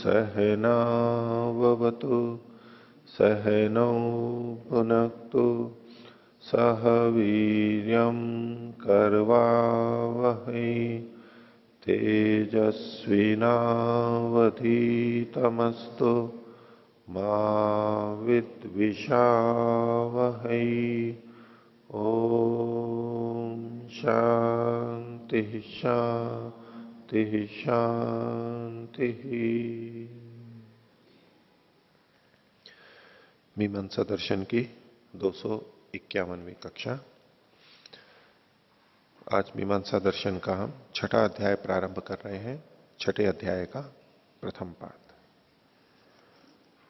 सहनाववतु सहनौ भुनक्तु सह वीर्यं करवावहै तेजस्विनावधीतमस्तु मा विद्विषावहै। ओम शांति शांति शांति। मीमांसा दर्शन की 251वीं कक्षा। आज मीमांसा दर्शन का हम छठा अध्याय प्रारंभ कर रहे हैं। छठे अध्याय का प्रथम पाठ,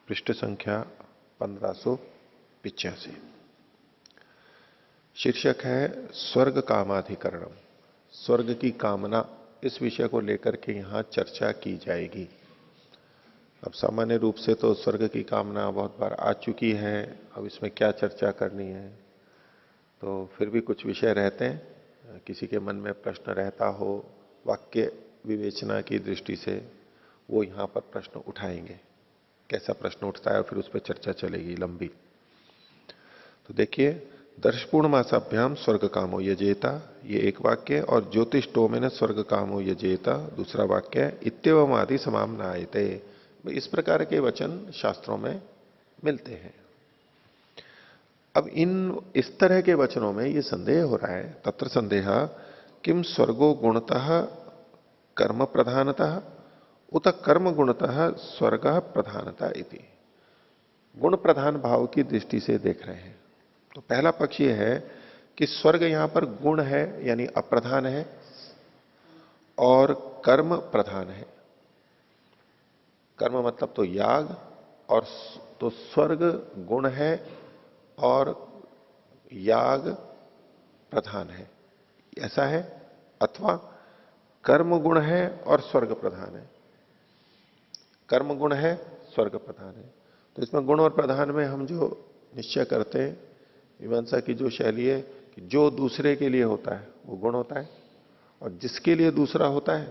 पृष्ठ संख्या 1585। शीर्षक है स्वर्ग कामाधिकरणम। स्वर्ग की कामना, इस विषय को लेकर के यहां चर्चा की जाएगी। अब सामान्य रूप से तो स्वर्ग की कामना बहुत बार आ चुकी है, अब इसमें क्या चर्चा करनी है। तो फिर भी कुछ विषय रहते हैं, किसी के मन में प्रश्न रहता हो वाक्य विवेचना की दृष्टि से, वो यहां पर प्रश्न उठाएंगे। कैसा प्रश्न उठता है फिर उस पर चर्चा चलेगी लंबी। तो देखिए, दर्शपूर्ण मासाभ्याम स्वर्ग कामो यजेता, ये एक वाक्य, और ज्योतिष टोमेन स्वर्ग कामो यजेता दूसरा वाक्य है। इत्यवम आदि समामनायते, इस प्रकार के वचन शास्त्रों में मिलते हैं। अब इस तरह के वचनों में ये संदेह हो रहा है, तत्र संदेह किम स्वर्गो गुणतः कर्म प्रधानतः उत कर्म गुणतः स्वर्ग प्रधानता इति। गुण प्रधान भाव की दृष्टि से देख रहे हैं। तो पहला पक्ष यह है कि स्वर्ग यहां पर गुण है यानी अप्रधान है, और कर्म प्रधान है। कर्म मतलब तो याग, और तो स्वर्ग गुण है और याग प्रधान है, ऐसा है। अथवा कर्म गुण है और स्वर्ग प्रधान है। कर्म गुण है, स्वर्ग प्रधान है। तो इसमें गुण और प्रधान में हम जो निश्चय करते हैं, मीमांसा की जो शैली है कि जो दूसरे के लिए होता है वो गुण होता है, और जिसके लिए दूसरा होता है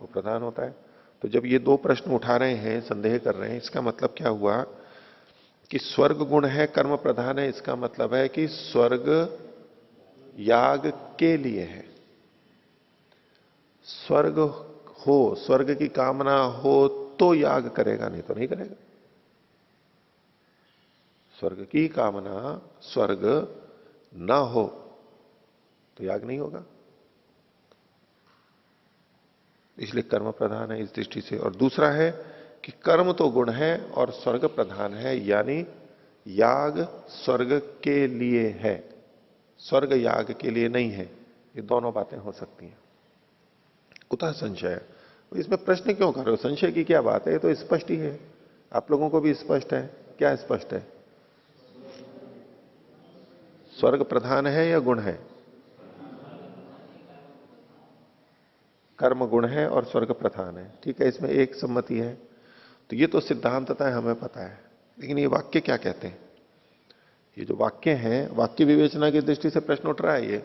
वो प्रधान होता है। तो जब ये दो प्रश्न उठा रहे हैं, संदेह कर रहे हैं, इसका मतलब क्या हुआ कि स्वर्ग गुण है, कर्म प्रधान है। इसका मतलब है कि स्वर्ग याग के लिए है। स्वर्ग हो, स्वर्ग की कामना हो तो याग करेगा, नहीं तो नहीं करेगा। स्वर्ग की कामना, स्वर्ग ना हो तो याग नहीं होगा। इसलिए कर्म प्रधान है इस दृष्टि से। और दूसरा है कि कर्म तो गुण है और स्वर्ग प्रधान है, यानी याग स्वर्ग के लिए है, स्वर्ग याग के लिए नहीं है। ये दोनों बातें हो सकती हैं। कुतः संशय, इसमें प्रश्न क्यों कर रहे हो, संशय की क्या बात है, ये तो स्पष्ट ही है, आप लोगों को भी स्पष्ट है। क्या स्पष्ट है? स्वर्ग प्रधान है या गुण है? कर्म गुण है और स्वर्ग प्रधान है, ठीक है, इसमें एक सम्मति है। तो ये तो सिद्धांतता है, हमें पता है। लेकिन ये वाक्य क्या कहते हैं? ये जो वाक्य हैं, वाक्य विवेचना की दृष्टि से प्रश्न उठ रहा है। ये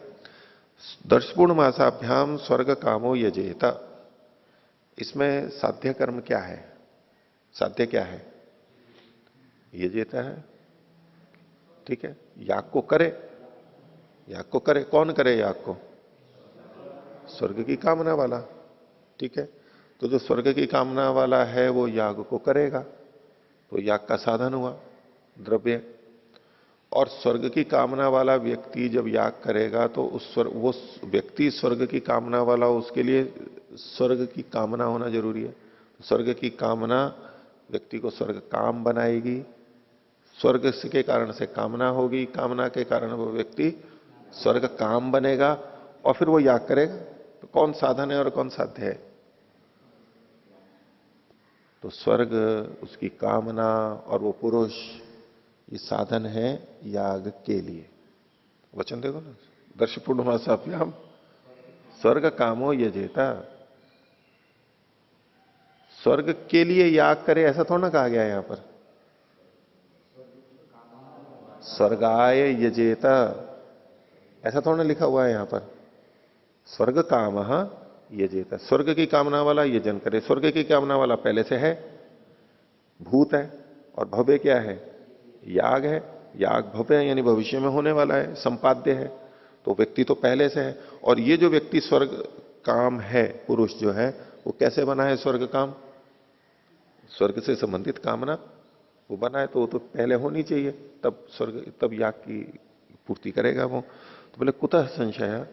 दर्शपूर्ण मासाभ्याम स्वर्ग कामो यजेता, इसमें साध्य कर्म क्या है? साध्य क्या है? यजेता है, ठीक है। याग को करे, याग को करे, कौन करे याग को? स्वर्ग की कामना वाला, ठीक है। तो जो स्वर्ग की कामना वाला है वो याग को करेगा, तो याग का साधन हुआ द्रव्य। और स्वर्ग की कामना वाला व्यक्ति जब याग करेगा तो वो व्यक्ति स्वर्ग की कामना वाला, उसके लिए स्वर्ग की कामना होना जरूरी है। स्वर्ग की कामना व्यक्ति को स्वर्ग काम बनाएगी, स्वर्ग के कारण से कामना होगी, कामना के कारण वो व्यक्ति स्वर्ग काम बनेगा, और फिर वो याग करेगा। तो कौन साधन है और कौन साध्य है? तो स्वर्ग उसकी कामना और वो पुरुष, ये साधन है याग के लिए। वचन देखो ना, दर्शपूर्णमासाभ्याम स्वर्ग कामो यजेता। स्वर्ग के लिए याग करे ऐसा थोड़ा ना कहा गया है यहां पर। स्वर्गाय यजेता ऐसा थोड़ा ना लिखा हुआ है यहां पर। स्वर्ग काम यजेता, स्वर्ग की कामना वाला यजन करे। स्वर्ग की कामना वाला पहले से है, भूत है और भव्य क्या है, याग है। याग भव्य है यानी भविष्य में होने वाला है, संपाद्य है। तो व्यक्ति तो पहले से है। और ये जो व्यक्ति स्वर्ग काम है, पुरुष जो है, वो कैसे बना है स्वर्ग काम? स्वर्ग से संबंधित कामना वो बना है, तो वो तो पहले होनी चाहिए, तब स्वर्ग, तब याग की पूर्ति करेगा वो। तो बोले कुतः संशय,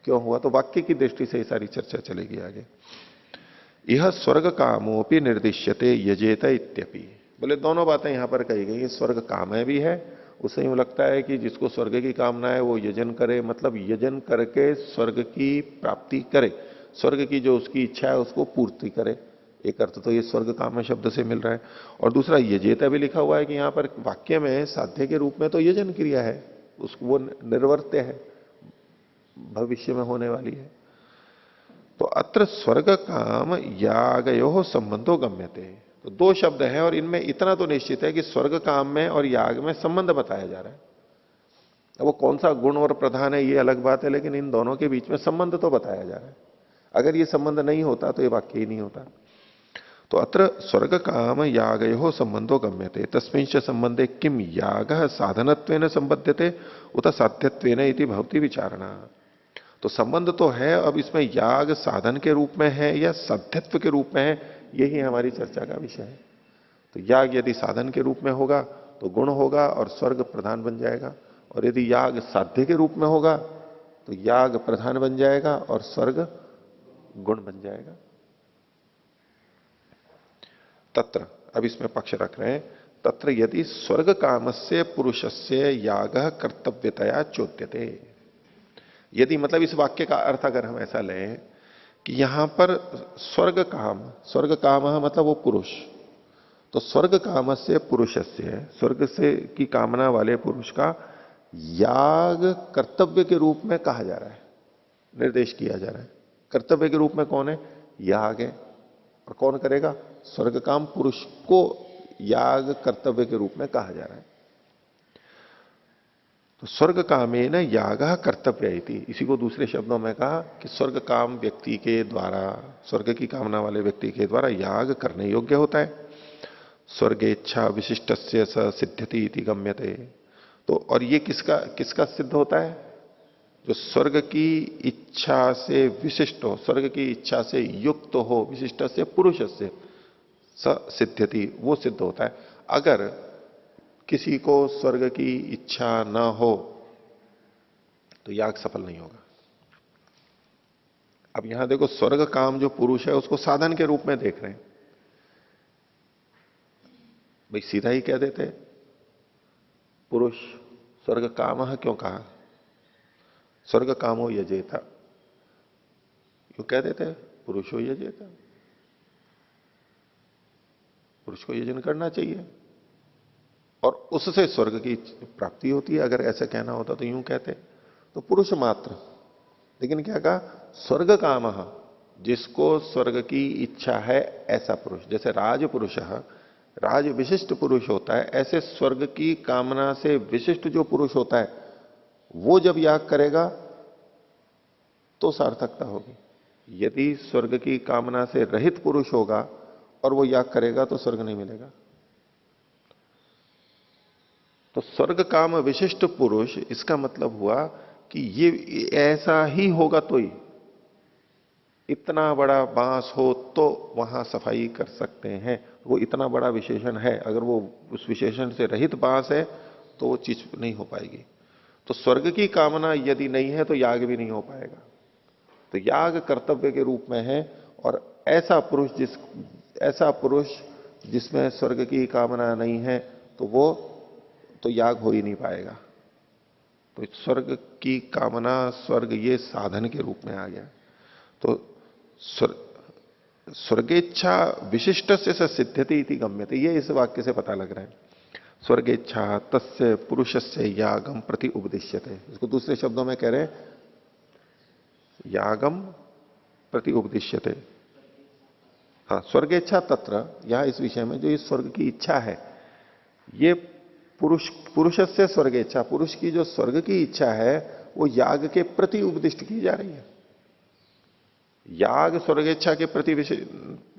क्यों हुआ? तो वाक्य की दृष्टि से ये सारी चर्चा चलेगी आगे। यह स्वर्ग कामोपि निर्दिश्यते यजेत इत्यपि। बोले दोनों बातें यहां पर कही गई, स्वर्ग काम है भी है। उससे यूं लगता है कि जिसको स्वर्ग की कामना है वो यजन करे, मतलब यजन करके स्वर्ग की प्राप्ति करे, स्वर्ग की जो उसकी इच्छा है उसको पूर्ति करे। एक अर्थ तो ये स्वर्ग काम शब्द से मिल रहा है। और दूसरा यजेता भी लिखा हुआ है कि यहां पर वाक्य में साध्य के रूप में तो यजन क्रिया है, उसको वो निर्वर्त्य है, भविष्य में होने वाली है। तो अत्र स्वर्ग काम यागयो संबंधो गम्यते। तो दो शब्द हैं और इनमें इतना तो निश्चित है कि स्वर्ग काम में और याग में संबंध बताया जा रहा है। अब वो कौन सा गुण और प्रधान है ये अलग बात है, लेकिन इन दोनों के बीच में संबंध तो बताया जा रहा है। अगर ये संबंध नहीं होता तो ये वाक्य ही नहीं होता। तो अत्र स्वर्ग काम यागयो संबंधो गम्यते तस्मिंच संबंधे किम याग साधनत्वेन संबध्यते उत साध्यत्वेन इति भवति विचारणा। तो संबंध तो है, अब इसमें याग साधन के रूप में है या साध्यत्व के रूप में है, यही हमारी चर्चा का विषय है। तो याग यदि साधन के रूप में होगा तो गुण होगा और स्वर्ग प्रधान बन जाएगा, और यदि याग साध्य के रूप में होगा तो याग प्रधान बन जाएगा और स्वर्ग गुण बन जाएगा। तत्र, अब इसमें पक्ष रख रहे हैं, तत्र यदि स्वर्ग कामस्य पुरुषस्य याग कर्तव्यतया चोद्यते। यदि मतलब इस वाक्य का अर्थ अगर हम ऐसा लें कि यहां पर स्वर्ग काम मतलब वो पुरुष, तो स्वर्ग काम से पुरुषस्य, स्वर्ग से की कामना वाले पुरुष का याग कर्तव्य के रूप में कहा जा रहा है, निर्देश किया जा रहा है। कर्तव्य के रूप में कौन है? याग है। और कौन करेगा? स्वर्ग काम पुरुष को याग कर्तव्य के रूप में कहा जा रहा है। तो स्वर्ग कामे न याग कर्तव्य इति, इसी को दूसरे शब्दों में कहा कि स्वर्ग काम व्यक्ति के द्वारा, स्वर्ग की कामना वाले व्यक्ति के द्वारा याग करने योग्य होता है। स्वर्गेच्छा विशिष्ट से सिद्ध्यति इति गम्यते। तो और ये किसका किसका सिद्ध होता है? जो स्वर्ग की इच्छा से विशिष्ट हो, स्वर्ग की इच्छा से युक्त हो, विशिष्ट से पुरुष से सिद्ध्यति, वो सिद्ध होता है। अगर किसी को स्वर्ग की इच्छा न हो तो याग सफल नहीं होगा। अब यहां देखो, स्वर्ग काम जो पुरुष है उसको साधन के रूप में देख रहे हैं। भाई सीधा ही कह देते, पुरुष स्वर्ग काम क्यों कहा? स्वर्ग कामो यजेता, क्यों कह देते पुरुषो यजेता, पुरुष को यजन करना चाहिए और उससे स्वर्ग की प्राप्ति होती है। अगर ऐसा कहना होता तो यूं कहते, तो पुरुष मात्र। लेकिन क्या कहा? स्वर्ग काम, जिसको स्वर्ग की इच्छा है ऐसा पुरुष। जैसे राज पुरुष, राज विशिष्ट पुरुष होता है, ऐसे स्वर्ग की कामना से विशिष्ट जो पुरुष होता है वो जब याग करेगा तो सार्थकता होगी। यदि स्वर्ग की कामना से रहित पुरुष होगा और वो याग करेगा तो स्वर्ग नहीं मिलेगा। तो स्वर्ग काम विशिष्ट पुरुष, इसका मतलब हुआ कि ये ऐसा ही होगा तो ही, इतना बड़ा बांस हो तो वहां सफाई कर सकते हैं, वो इतना बड़ा विशेषण है। अगर वो उस विशेषण से रहित बांस है तो वो चीज नहीं हो पाएगी। तो स्वर्ग की कामना यदि नहीं है तो याग भी नहीं हो पाएगा। तो याग कर्तव्य के रूप में है, और ऐसा पुरुष जिसमें स्वर्ग की कामना नहीं है तो वो तो याग हो ही नहीं पाएगा। तो स्वर्ग की कामना, स्वर्ग, ये साधन के रूप में आ गया। तो स्वर्गेच्छा विशिष्ट से सिद्ध्यति इति गम्यते, ये इस वाक्य से पता लग रहा है। स्वर्गेच्छा तस्य पुरुषस्य यागम प्रति उपदिश्यते। इसको दूसरे शब्दों में कह रहे हैं, यागम प्रति उपदिश्यते। हाँ, स्वर्गेच्छा तत्र, यह इस विषय में जो ये स्वर्ग की इच्छा है, ये पुरुष से स्वर्गेच्छा, पुरुष की जो स्वर्ग की इच्छा है वो याग के प्रति उपदिष्ट की जा रही है। याग स्वर्गेच्छा के प्रति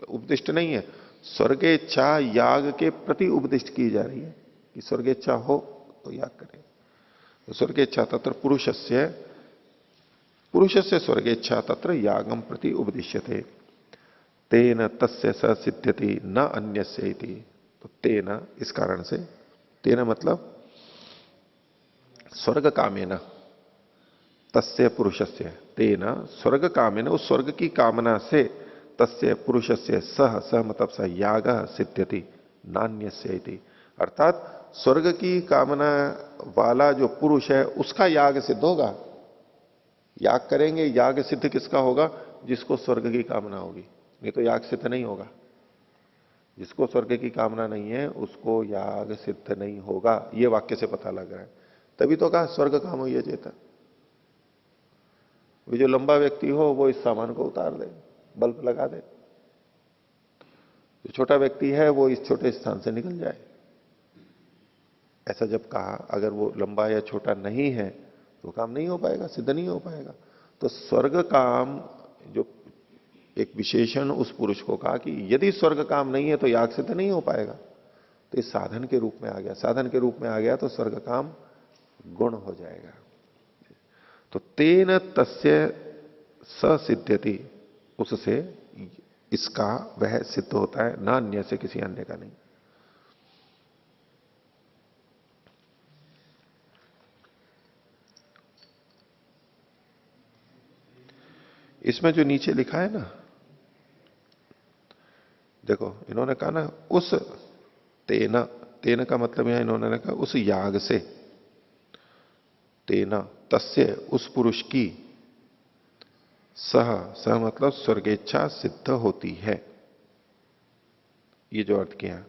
उपदिष्ट नहीं है, स्वर्गेच्छा याग के प्रति उपदिष्ट की जा रही है कि स्वर्गेच्छा हो तो याग करें। तो स्वर्गेच्छा तत्र पुरुषस्य स्वर्गेच्छा तत्र यागम प्रति उपदिश्यते तेन तस्य स सिद्ध्यति न अन्यस्य इति। तो तेन इस कारण से, तेन मतलब स्वर्ग कामेन तस्य पुरुषस्य, तेन स्वर्ग कामेन उस स्वर्ग की कामना से तस्य पुरुषस्य सह मतलब स याग सिद्ध्यति नान्यस्य इति। अर्थात स्वर्ग की कामना वाला जो पुरुष है उसका याग सिद्ध होगा। याग करेंगे, याग सिद्ध किसका होगा? जिसको स्वर्ग की कामना होगी, नहीं तो याग सिद्ध नहीं होगा। जिसको स्वर्ग की कामना नहीं है उसको याग सिद्ध नहीं होगा, यह वाक्य से पता लग रहा है। तभी तो कहा स्वर्ग काम हो यह चेता। वो जो लंबा व्यक्ति हो वो इस सामान को उतार दे, बल्ब लगा दे। जो छोटा व्यक्ति है वो इस छोटे स्थान से निकल जाए। ऐसा जब कहा, अगर वो लंबा या छोटा नहीं है तो काम नहीं हो पाएगा, सिद्ध नहीं हो पाएगा। तो स्वर्ग काम जो एक विशेषण उस पुरुष को कहा कि यदि स्वर्ग काम नहीं है तो याग सिद्ध नहीं हो पाएगा। तो इस साधन के रूप में आ गया, साधन के रूप में आ गया तो स्वर्ग काम गुण हो जाएगा। तो तेन तस्य ससिद्ध्यति, उससे इसका वह सिद्ध होता है, ना अन्य से, किसी अन्य का नहीं। इसमें जो नीचे लिखा है ना, देखो इन्होंने कहा ना उस तेना, तेना का मतलब यहां इन्होंने कहा उस याग से, तेना तस्य उस पुरुष की, सह मतलब स्वर्गेच्छा सिद्ध होती है। ये जो अर्थ किया,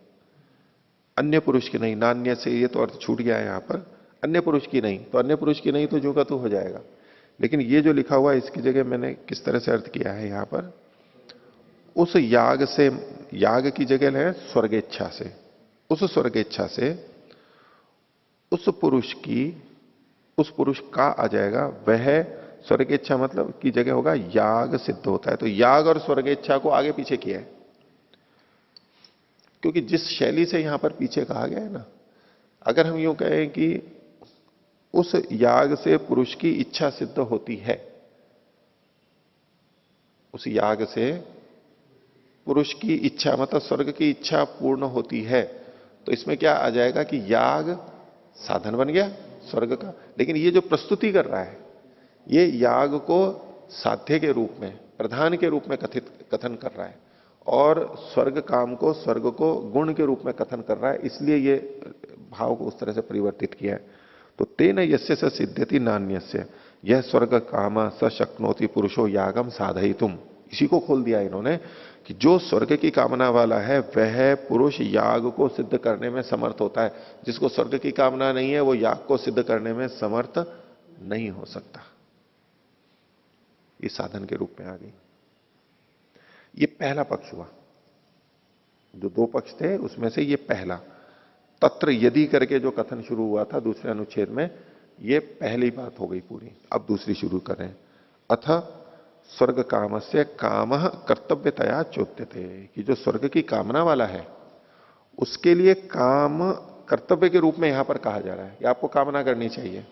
अन्य पुरुष की नहीं, नान्य से, ये तो अर्थ छूट गया है यहां पर। अन्य पुरुष की नहीं, तो अन्य पुरुष की नहीं तो जो का तो हो जाएगा। लेकिन ये जो लिखा हुआ है इसकी जगह मैंने किस तरह से अर्थ किया है यहां पर, उस याग से, याग की जगह है स्वर्गेच्छा से, उस स्वर्गेच्छा से उस पुरुष की, उस पुरुष का आ जाएगा, वह स्वर्गेच्छा मतलब की जगह होगा याग सिद्ध होता है। तो याग और स्वर्गेच्छा को आगे पीछे किया है, क्योंकि जिस शैली से यहां पर पीछे कहा गया है ना, अगर हम यूं कहें कि उस याग से पुरुष की इच्छा सिद्ध होती है, उस याग से पुरुष की इच्छा मतलब स्वर्ग की इच्छा पूर्ण होती है, तो इसमें क्या आ जाएगा कि याग साधन बन गया स्वर्ग का। लेकिन ये जो प्रस्तुति कर रहा है ये याग को साध्य के रूप में, प्रधान के रूप में कथन कर रहा है, और स्वर्ग काम को, स्वर्ग को गुण के रूप में कथन कर रहा है, इसलिए ये भाव को उस तरह से परिवर्तित किया है। तो तेन यस्य स सिद्ध्यति नान्यस्य, यह स्वर्ग काम स शक्नोति पुरुषो यागम साधयितुम। इसी को खोल दिया इन्होंने कि जो स्वर्ग की कामना वाला है वह पुरुष याग को सिद्ध करने में समर्थ होता है। जिसको स्वर्ग की कामना नहीं है वो याग को सिद्ध करने में समर्थ नहीं हो सकता। इस साधन के रूप में आ गई। ये पहला पक्ष हुआ, जो दो पक्ष थे उसमें से ये पहला। तत्र यदि करके जो कथन शुरू हुआ था दूसरे अनुच्छेद में, ये पहली बात हो गई पूरी। अब दूसरी शुरू करें। अथ स्वर्ग काम से काम कर्तव्यतया चोद्यते, कि जो स्वर्ग की कामना वाला है उसके लिए काम कर्तव्य के रूप में यहां पर कहा जा रहा है कि आपको कामना करनी चाहिए।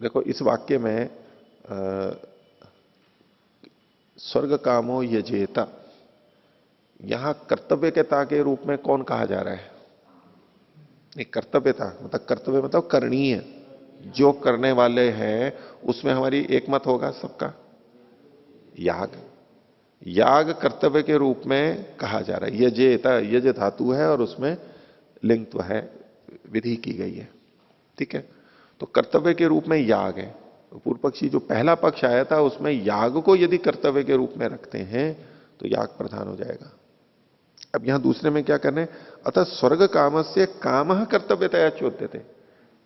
देखो इस वाक्य में स्वर्ग कामो यजेता, यहां कर्तव्यता के रूप में कौन कहा जा रहा है? नहीं, कर्तव्यता मतलब, कर्तव्य मतलब करणीय, जो करने वाले हैं उसमें हमारी एक मत होगा सबका, याग। याग कर्तव्य के रूप में कहा जा रहा है। यजेता, यज धातु है और उसमें लिंगत्व है, विधि की गई है, ठीक है। तो कर्तव्य के रूप में याग है। तो पूर्व पक्षी जो पहला पक्ष आया था उसमें याग को यदि कर्तव्य के रूप में रखते हैं तो याग प्रधान हो जाएगा। अब यहां दूसरे में क्या करने, अतः स्वर्ग काम से काम कर्तव्यतया चोद्यते,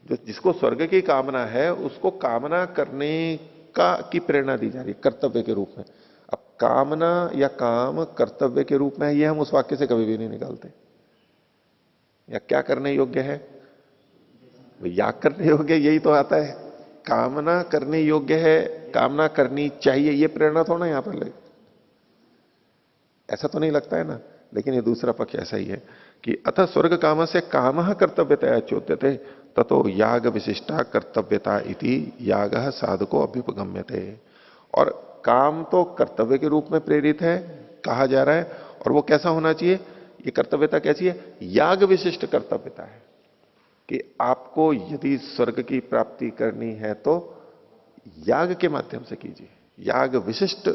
जो जिसको स्वर्ग की कामना है उसको कामना करने का की प्रेरणा दी जा रही है कर्तव्य के रूप में। अब कामना या काम कर्तव्य के रूप में है, ये हम उस वाक्य से कभी भी नहीं निकालते। या क्या करने योग्य है, याग करने योग्य, यही तो आता है। कामना करने योग्य है, कामना करनी चाहिए, ये प्रेरणा थोड़ा यहां पर लगे। ऐसा तो नहीं लगता है ना, लेकिन ये दूसरा पक्ष ऐसा ही है कि अतः स्वर्ग काम से काम कर्तव्यतया चोद्यते ततो याग विशिष्टा कर्तव्यता इति याग साधको अभ्युपगम्यते। और काम तो कर्तव्य के रूप में प्रेरित है कहा जा रहा है, और वो कैसा होना चाहिए, ये कर्तव्यता कैसी है, याग विशिष्ट कर्तव्यता है कि आपको यदि स्वर्ग की प्राप्ति करनी है तो याग के माध्यम से कीजिए। याग विशिष्ट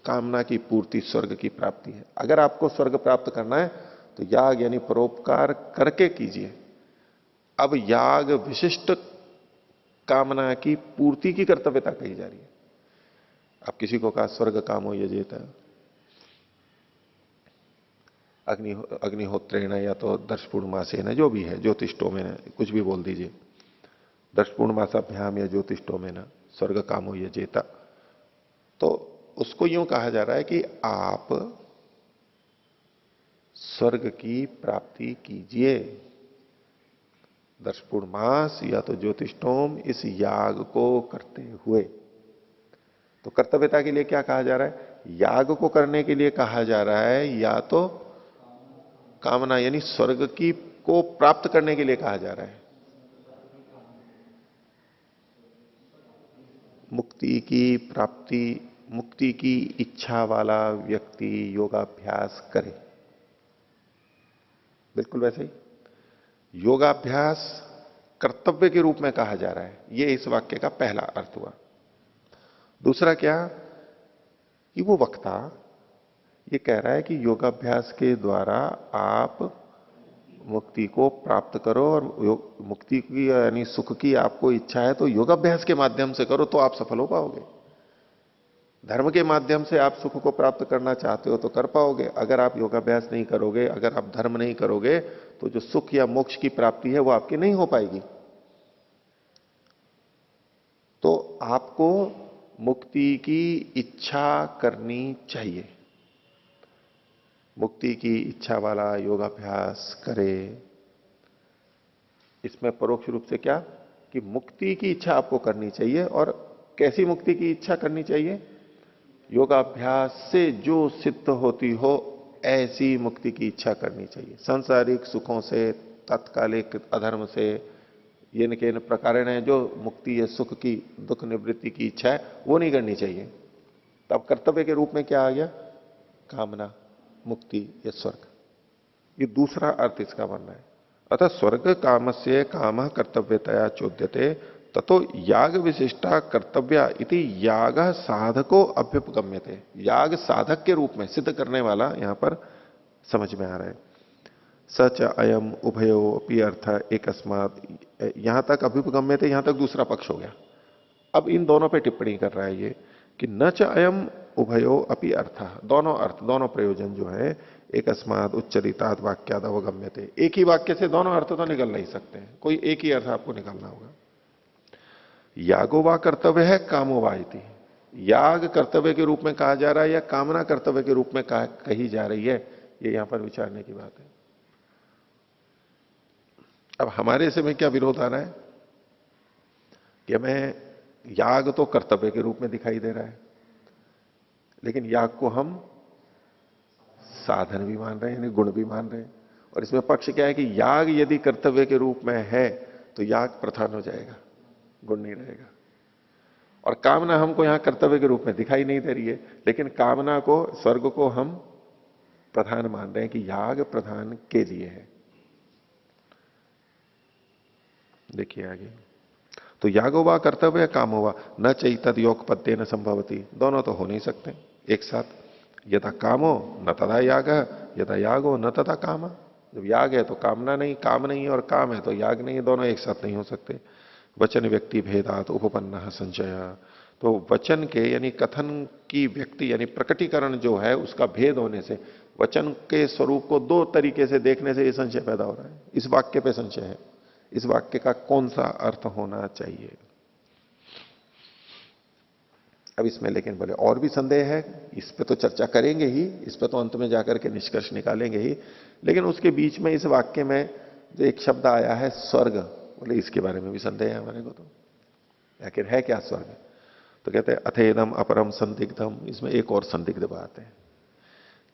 कामना की पूर्ति स्वर्ग की प्राप्ति है। अगर आपको स्वर्ग प्राप्त करना है तो याग यानी परोपकार करके कीजिए। अब याग विशिष्ट कामना की पूर्ति की कर्तव्यता कही जा रही है। अब किसी को कहा स्वर्ग कामो यजेत अग्निहोत्रेण या तो दर्श पूर्णमासे न, जो भी है ज्योतिषों में कुछ भी बोल दीजिए, दर्श पूर्णमासाभ्याम या ज्योतिषों में न स्वर्ग कामो यजेता, तो उसको यूं कहा जा रहा है कि आप स्वर्ग की प्राप्ति कीजिए। दर्श पूर्णमास या तो ज्योतिषोम इस याग को करते हुए। तो कर्तव्यता के लिए क्या कहा जा रहा है, याग को करने के लिए कहा जा रहा है, या तो कामना यानी स्वर्ग की को प्राप्त करने के लिए कहा जा रहा है। मुक्ति की प्राप्ति, मुक्ति की इच्छा वाला व्यक्ति योगाभ्यास करे, बिल्कुल वैसे ही योगाभ्यास कर्तव्य के रूप में कहा जा रहा है। यह इस वाक्य का पहला अर्थ हुआ। दूसरा क्या कि वो वक्ता ये कह रहा है कि योगाभ्यास के द्वारा आप मुक्ति को प्राप्त करो, और मुक्ति की यानी सुख की आपको इच्छा है तो योगाभ्यास के माध्यम से करो तो आप सफल हो पाओगे। धर्म के माध्यम से आप सुख को प्राप्त करना चाहते हो तो कर पाओगे। अगर आप योगाभ्यास नहीं करोगे, अगर आप धर्म नहीं करोगे, तो जो सुख या मोक्ष की प्राप्ति है वो आपकी नहीं हो पाएगी। तो आपको मुक्ति की इच्छा करनी चाहिए। मुक्ति की इच्छा वाला योगाभ्यास करे। इसमें परोक्ष रूप से क्या कि मुक्ति की इच्छा आपको करनी चाहिए। और कैसी मुक्ति की इच्छा करनी चाहिए, योगाभ्यास से जो सिद्ध होती हो ऐसी मुक्ति की इच्छा करनी चाहिए। सांसारिक सुखों से, तात्कालिक अधर्म से, ये न प्रकार जो मुक्ति या सुख की दुख निवृत्ति की इच्छा है वो नहीं करनी चाहिए। तब कर्तव्य के रूप में क्या आ गया, कामना, मुक्ति या स्वर्ग। ये दूसरा अर्थ इसका बनना है। अतः स्वर्ग काम से काम कर्तव्यतया चोद्यते ततो याग विशिष्टा कर्तव्य इति याग साधको अभ्युपगम्यते। याग साधक के रूप में सिद्ध करने वाला यहां पर समझ में आ रहा है। सच अयम उभयो अपि अर्थ एक अस्मात, यहां तक अभ्युपगम्यते, यहां तक दूसरा पक्ष हो गया। अब इन दोनों पे टिप्पणी कर रहा है ये कि न च अयम उभयो अपि अर्थ, दोनों अर्थ, दोनों प्रयोजन जो है एक अस्मात उच्चरितात वाक्याद अवगम्यते। एक ही वाक्य से दोनों अर्थ तो निकल नहीं सकते हैं, कोई एक ही अर्थ आपको निकालना होगा। यागो वा कर्तव्य है, कामो वा इति। याग कर्तव्य के रूप में कहा जा रहा है या कामना कर्तव्य के रूप में कही जा रही है, ये यहां पर विचारने की बात है। अब हमारे से में क्या विरोध आ रहा है कि हमें याग तो कर्तव्य के रूप में दिखाई दे रहा है, लेकिन याग को हम साधन भी मान रहे हैं, यानी गुण भी मान रहे हैं। और इसमें पक्ष क्या है कि याग यदि कर्तव्य के रूप में है तो याग प्रधान हो जाएगा, गुण नहीं रहेगा। और कामना हमको यहां कर्तव्य के रूप में दिखाई नहीं दे रही है, लेकिन कामना को, स्वर्ग को हम प्रधान मान रहे हैं कि याग प्रधान के लिए है। देखिए आगे, तो यागो वा कर्तव्य कामो वा न चैतद योग पद्य न संभवती। दोनों तो हो नहीं सकते एक साथ। यथा कामो न तथा याग, यथा यागो न तथा काम। जब याग है तो कामना नहीं, काम नहीं है, और काम है तो याग नहीं है, दोनों एक साथ नहीं हो सकते। वचन व्यक्ति भेदात उपपन्न संचय। तो वचन के यानी कथन की व्यक्ति यानी प्रकटीकरण जो है उसका भेद होने से, वचन के स्वरूप को दो तरीके से देखने से यह संशय पैदा हो रहा है। इस वाक्य पे संशय है, इस वाक्य का कौन सा अर्थ होना चाहिए। अब इसमें लेकिन बोले और भी संदेह है, इस पे तो चर्चा करेंगे ही, इस पे तो अंत में जाकर के निष्कर्ष निकालेंगे ही, लेकिन उसके बीच में इस वाक्य में जो एक शब्द आया है स्वर्ग, बोले इसके बारे में भी संदेह है हमारे को। तो आखिर है क्या स्वर्ग, तो कहते हैं अथेदम अपरम संदिग्धम। इसमें एक और संदिग्ध बात है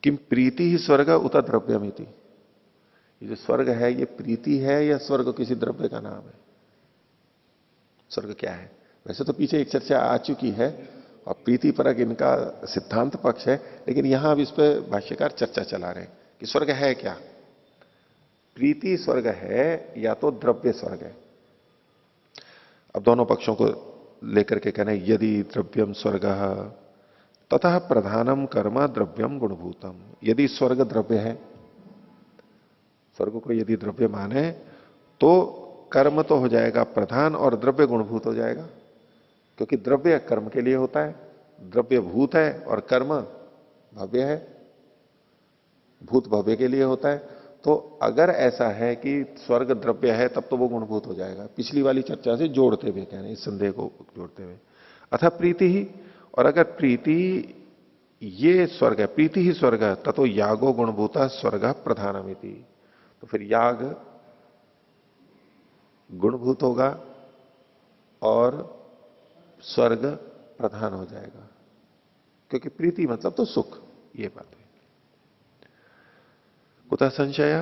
किम प्रीति ही स्वर्ग उत द्रव्यमिति। ये जो स्वर्ग है ये प्रीति है या स्वर्ग किसी द्रव्य का नाम है? स्वर्ग क्या है? वैसे तो पीछे एक चर्चा आ चुकी है और प्रीति परक इनका सिद्धांत पक्ष है, लेकिन यहां अब इस पर भाष्यकार चर्चा चला रहे हैं कि स्वर्ग है क्या। प्रीति स्वर्ग है या तो द्रव्य स्वर्ग है। अब दोनों पक्षों को लेकर के कहना है, यदि द्रव्यम स्वर्ग तथा प्रधानम कर्म द्रव्यम गुणभूतम। यदि स्वर्ग द्रव्य है, स्वर्ग को यदि द्रव्य माने तो कर्म तो हो जाएगा प्रधान और द्रव्य गुणभूत हो जाएगा, क्योंकि द्रव्य कर्म के लिए होता है, द्रव्य भूत है और कर्म भव्य है, भूत भव्य के लिए होता है। तो अगर ऐसा है कि स्वर्ग द्रव्य है तब तो वो गुणभूत हो जाएगा, पिछली वाली चर्चा से जोड़ते हुए कह रहे हैं, इस संदेह को जोड़ते हुए। अथा प्रीति ही, और अगर प्रीति ये स्वर्ग है, प्रीति ही स्वर्ग है, ततो यागो गुणभूता स्वर्ग प्रधानमिति। तो फिर याग गुणभूत होगा और स्वर्ग प्रधान हो जाएगा, क्योंकि प्रीति मतलब तो सुख, ये बात है। कुतः संशय?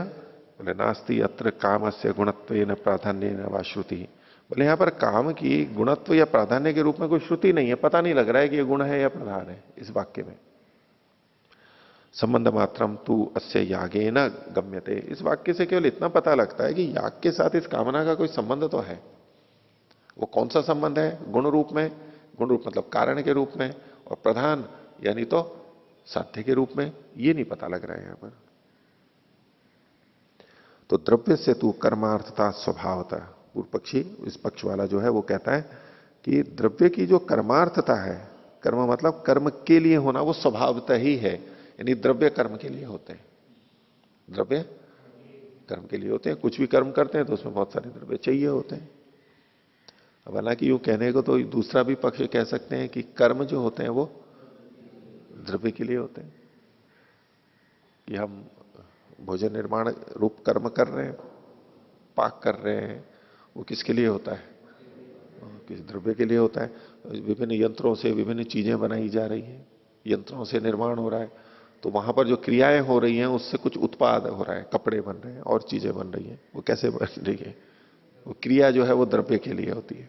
बोले नास्ति अत्र काम से गुणत्व न प्राधान्य न वा श्रुति। बोले यहां पर काम की गुणत्व या प्राधान्य के रूप में कोई श्रुति नहीं है, पता नहीं लग रहा है कि ये गुण है या प्रधान है इस वाक्य में। संबंध मात्रम तू अस्य यागे न गम्यते। इस वाक्य से केवल इतना पता लगता है कि याग के साथ इस कामना का कोई संबंध तो है। वो कौन सा संबंध है? गुण रूप में, गुण रूप मतलब कारण के रूप में, और प्रधान यानी तो साध्य के रूप में, ये नहीं पता लग रहा है यहां पर। तो द्रव्य से तू कर्मार्थता स्वभावता, पूर्व पक्षी इस पक्ष वाला जो है वो कहता है कि द्रव्य की जो कर्मार्थता है, कर्म मतलब कर्म के लिए होना, वो स्वभावता ही है। यानी द्रव्य कर्म के लिए होते हैं, द्रव्य कर्म के लिए होते हैं। कुछ भी कर्म करते हैं तो उसमें बहुत सारे द्रव्य चाहिए होते हैं। अब हालांकि यूं कहने को तो दूसरा भी पक्ष कह सकते हैं कि कर्म जो होते हैं वो द्रव्य के लिए होते हैं, कि हम भोजन निर्माण रूप कर्म कर रहे हैं, पाक कर रहे हैं, वो किसके लिए होता है? किस द्रव्य के लिए होता है। विभिन्न यंत्रों से विभिन्न चीजें बनाई जा रही हैं, यंत्रों से निर्माण हो रहा है, तो वहां पर जो क्रियाएं हो रही हैं उससे कुछ उत्पाद हो रहा है, कपड़े बन रहे हैं और चीजें बन रही हैं। वो कैसे बन रही है? वो क्रिया जो है वो द्रव्य के लिए होती है।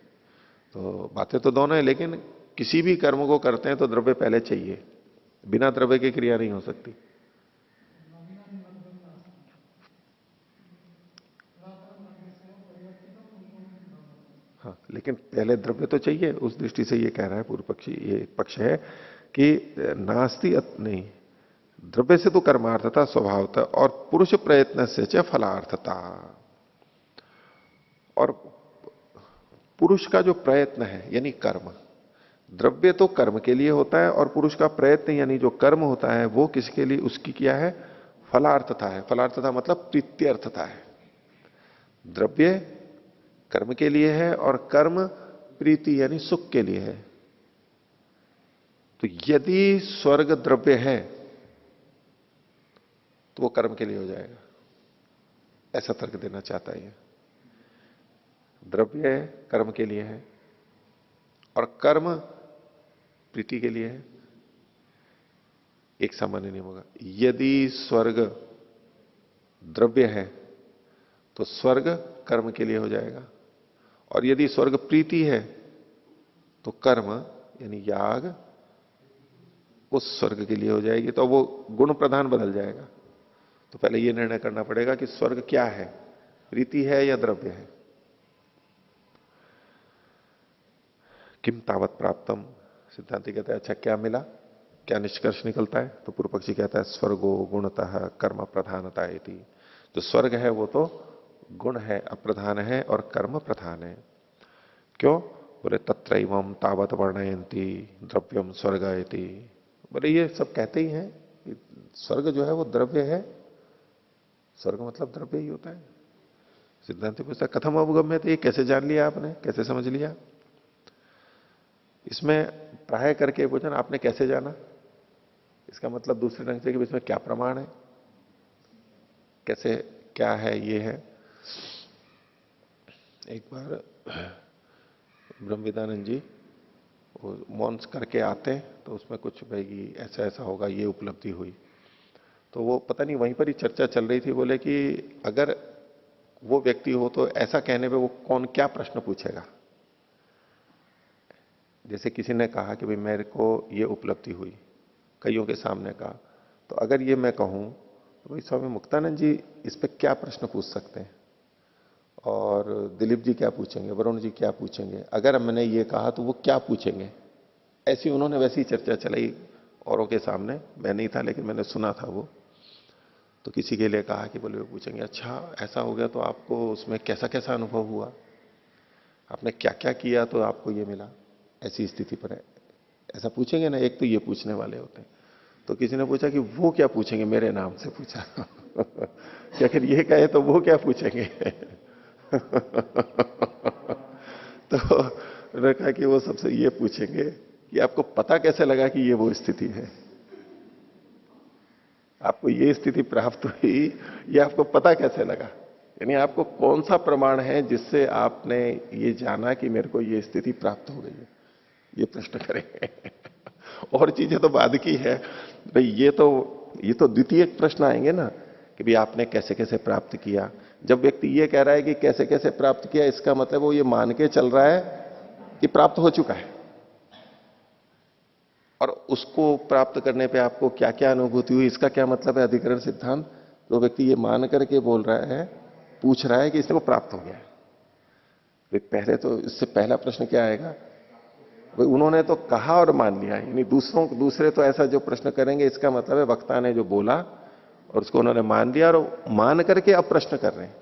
तो बातें तो दोनों है, लेकिन किसी भी कर्म को करते हैं तो द्रव्य पहले चाहिए, बिना द्रव्य की क्रिया नहीं हो सकती। हाँ, लेकिन पहले द्रव्य तो चाहिए, उस दृष्टि से ये कह रहा है पूर्व पक्षी, ये पक्ष है कि नास्ति नहीं, द्रव्य से तो कर्मार्थता स्वभावता और पुरुष प्रयत्न से च फलार्थता। और पुरुष का जो प्रयत्न है यानी कर्म, द्रव्य तो कर्म के लिए होता है और पुरुष का प्रयत्न यानी जो कर्म होता है वो किसके लिए, उसकी क्या है? फलार्थता है। फलार्थता मतलब प्रीत्यर्थता है। द्रव्य कर्म के लिए है और कर्म प्रीति यानी सुख के लिए है। तो यदि स्वर्ग द्रव्य है तो वो कर्म के लिए हो जाएगा, ऐसा तर्क देना चाहता है ये। द्रव्य कर्म के लिए है और कर्म प्रीति के लिए है। एक सामान्य नियम होगा, यदि स्वर्ग द्रव्य है तो स्वर्ग कर्म के लिए हो जाएगा, और यदि स्वर्ग प्रीति है तो कर्म यानी याग उस स्वर्ग के लिए हो जाएगी। तो वो गुण प्रधान बदल जाएगा। तो पहले ये निर्णय करना पड़ेगा कि स्वर्ग क्या है, प्रीति है या द्रव्य है। किम तावत प्राप्तम, सिद्धांति कहता है अच्छा क्या मिला, क्या निष्कर्ष निकलता है? तो पूर्व पक्षी कहता है स्वर्गो गुणतः कर्म प्रधानता इति। जो स्वर्ग है वो तो गुण है, अप्रधान है, और कर्म प्रधान है। क्यों? बोले तत्रैवं तावत वर्णयन्ति द्रव्यम स्वर्ग इति। बोले ये सब कहते ही हैं कि स्वर्ग जो है वो द्रव्य है, स्वर्ग मतलब द्रव्य ही होता है। सिद्धांत पूछता कथम अवगम्य थे, कैसे जान लिया आपने, कैसे समझ लिया? इसमें प्राय करके पूछना आपने कैसे जाना, इसका मतलब दूसरे ढंग से कि इसमें क्या प्रमाण है, कैसे क्या है, ये है। एक बार ब्रह्मविदानंद जी वो मौन करके आते तो उसमें कुछ भाई ऐसा ऐसा होगा, ये उपलब्धि हुई। तो वो पता नहीं वहीं पर ही चर्चा चल रही थी, बोले कि अगर वो व्यक्ति हो तो ऐसा कहने पे वो कौन क्या प्रश्न पूछेगा। जैसे किसी ने कहा कि भाई मेरे को ये उपलब्धि हुई, कईयों के सामने कहा, तो अगर ये मैं कहूं तो भाई स्वामी मुक्तानंद जी इस पे क्या प्रश्न पूछ सकते हैं, और दिलीप जी क्या पूछेंगे, वरुण जी क्या पूछेंगे, अगर मैंने ये कहा तो वो क्या पूछेंगे। ऐसी उन्होंने वैसी चर्चा चलाई औरों के सामने, मैं नहीं था लेकिन मैंने सुना था वो। तो किसी के लिए कहा कि बोले वो पूछेंगे अच्छा ऐसा हो गया तो आपको उसमें कैसा कैसा अनुभव हुआ, आपने क्या क्या किया तो आपको ये मिला, ऐसी स्थिति पर है, ऐसा पूछेंगे ना। एक तो ये पूछने वाले होते हैं। तो किसी ने पूछा कि वो क्या पूछेंगे, मेरे नाम से पूछा कि अगर ये कहे तो वो क्या पूछेंगे तो उन्होंने कहा कि वो सबसे ये पूछेंगे कि आपको पता कैसे लगा कि ये वो स्थिति है, आपको ये स्थिति प्राप्त हुई, ये आपको पता कैसे लगा, यानी आपको कौन सा प्रमाण है जिससे आपने ये जाना कि मेरे को ये स्थिति प्राप्त हो गई है, ये प्रश्न करेंगे और चीजें तो बाद की है भाई, ये तो द्वितीय प्रश्न आएंगे ना कि भाई आपने कैसे कैसे प्राप्त किया। जब व्यक्ति ये कह रहा है कि कैसे कैसे प्राप्त किया, इसका मतलब वो ये मान के चल रहा है कि प्राप्त हो चुका है, और उसको प्राप्त करने पे आपको क्या क्या अनुभूति हुई, इसका क्या मतलब है अधिकरण सिद्धांत। तो व्यक्ति ये मान करके बोल रहा है, पूछ रहा है कि इसको प्राप्त हो गया है। तो पहले तो इससे पहला प्रश्न क्या आएगा, भाई उन्होंने तो कहा और मान लिया, यानी दूसरे तो ऐसा जो प्रश्न करेंगे इसका मतलब है वक्ता ने जो बोला और उसको उन्होंने मान लिया, और मान करके अब प्रश्न कर रहे हैं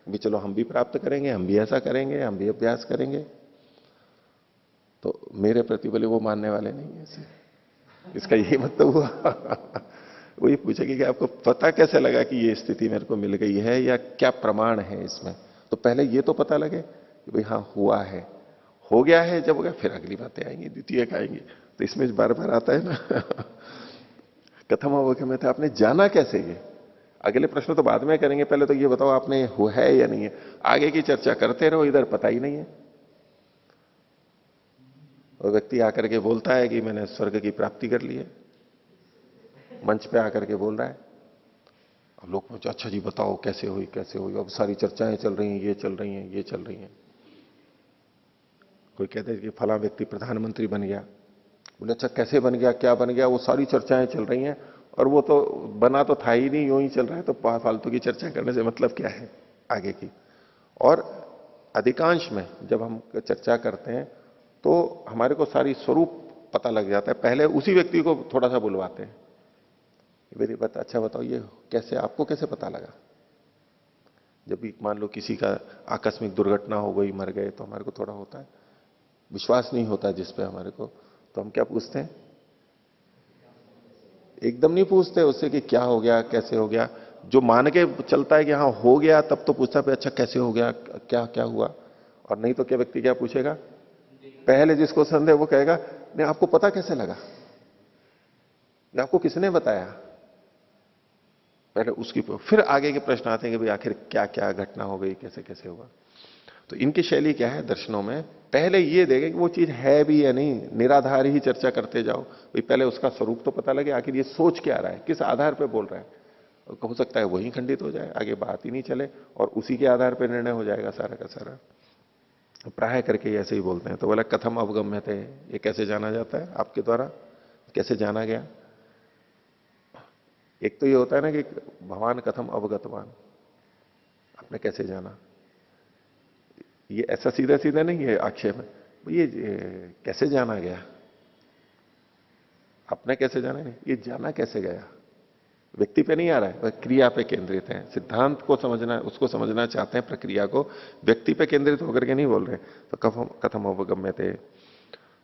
भी चलो हम भी प्राप्त करेंगे, हम भी ऐसा करेंगे, हम भी अभ्यास करेंगे। तो मेरे प्रति बोले वो मानने वाले नहीं है इसे, इसका यही मतलब हुआ वो ये पूछेगी कि आपको पता कैसे लगा कि ये स्थिति मेरे को मिल गई है, या क्या प्रमाण है इसमें। तो पहले ये तो पता लगे कि भाई हाँ हुआ है, हो गया है, जब हो गया फिर अगली बातें आएंगी, द्वितीय आएंगी। तो इसमें बार बार आता है ना कथम अवगम्यते, आपने जाना कैसे ये। अगले प्रश्न तो बाद में करेंगे, पहले तो ये बताओ आपने हुआ है या नहीं है। आगे की चर्चा करते रहो, इधर पता ही नहीं है। और व्यक्ति आकर के बोलता है कि मैंने स्वर्ग की प्राप्ति कर ली है, मंच पे आकर के बोल रहा है। अब लोग पूछे अच्छा जी बताओ कैसे हुई कैसे हुई, अब सारी चर्चाएं चल रही हैं, ये चल रही हैं, ये चल रही हैं। कोई कहते हैं कि फला व्यक्ति प्रधानमंत्री बन गया, बोले अच्छा कैसे बन गया, क्या बन गया, वो सारी चर्चाएं चल रही हैं, और वो तो बना तो था ही नहीं, यूं ही चल रहा है, तो फालतू की चर्चा करने से मतलब क्या है आगे की। और अधिकांश में जब हम चर्चा करते हैं तो हमारे को सारी स्वरूप पता लग जाता है, पहले उसी व्यक्ति को थोड़ा सा बुलवाते हैं, मेरी बात अच्छा बताओ ये कैसे, आपको कैसे पता लगा। जब भी मान लो किसी का आकस्मिक दुर्घटना हो गई, मर गए, तो हमारे को थोड़ा होता है, विश्वास नहीं होता जिस पे हमारे को, तो हम क्या पूछते हैं, एकदम नहीं पूछते उससे कि क्या हो गया कैसे हो गया। जो मान के चलता है कि हाँ हो गया, तब तो पूछता है अच्छा कैसे हो गया, क्या क्या हुआ। और नहीं तो क्या व्यक्ति क्या पूछेगा, पहले जिसको संदेह वो कहेगा नहीं आपको पता कैसे लगा, नहीं आपको किसने बताया, पहले उसकी फिर आगे के प्रश्न आते हैं कि भाई आखिर क्या क्या घटना हो गई, कैसे कैसे हुआ। तो इनकी शैली क्या है दर्शनों में, पहले ये देखें कि वो चीज है भी या नहीं, निराधार ही चर्चा करते जाओ, भाई पहले उसका स्वरूप तो पता लगे, आखिर ये सोच क्या रहा है, किस आधार पर बोल रहा है। हो सकता है वही खंडित हो जाए, आगे बात ही नहीं चले, और उसी के आधार पर निर्णय हो जाएगा सारा का सारा। प्राय करके ऐसे ही बोलते हैं। तो बोला कथम अवगम्य थे, ये कैसे जाना जाता है आपके द्वारा, कैसे जाना गया। एक तो ये होता है ना कि भगवान कथम अवगतवान, आपने कैसे जाना, ये ऐसा सीधा सीधा नहीं है आक्षेप, ये कैसे जाना गया, आपने कैसे जाना, नहीं ये जाना कैसे गया। व्यक्ति पे नहीं आ रहा है, वह क्रिया पे केंद्रित है, सिद्धांत को समझना, उसको समझना चाहते हैं, प्रक्रिया को, व्यक्ति पे केंद्रित होकर के नहीं बोल रहे। तो कथम अवगम्य थे,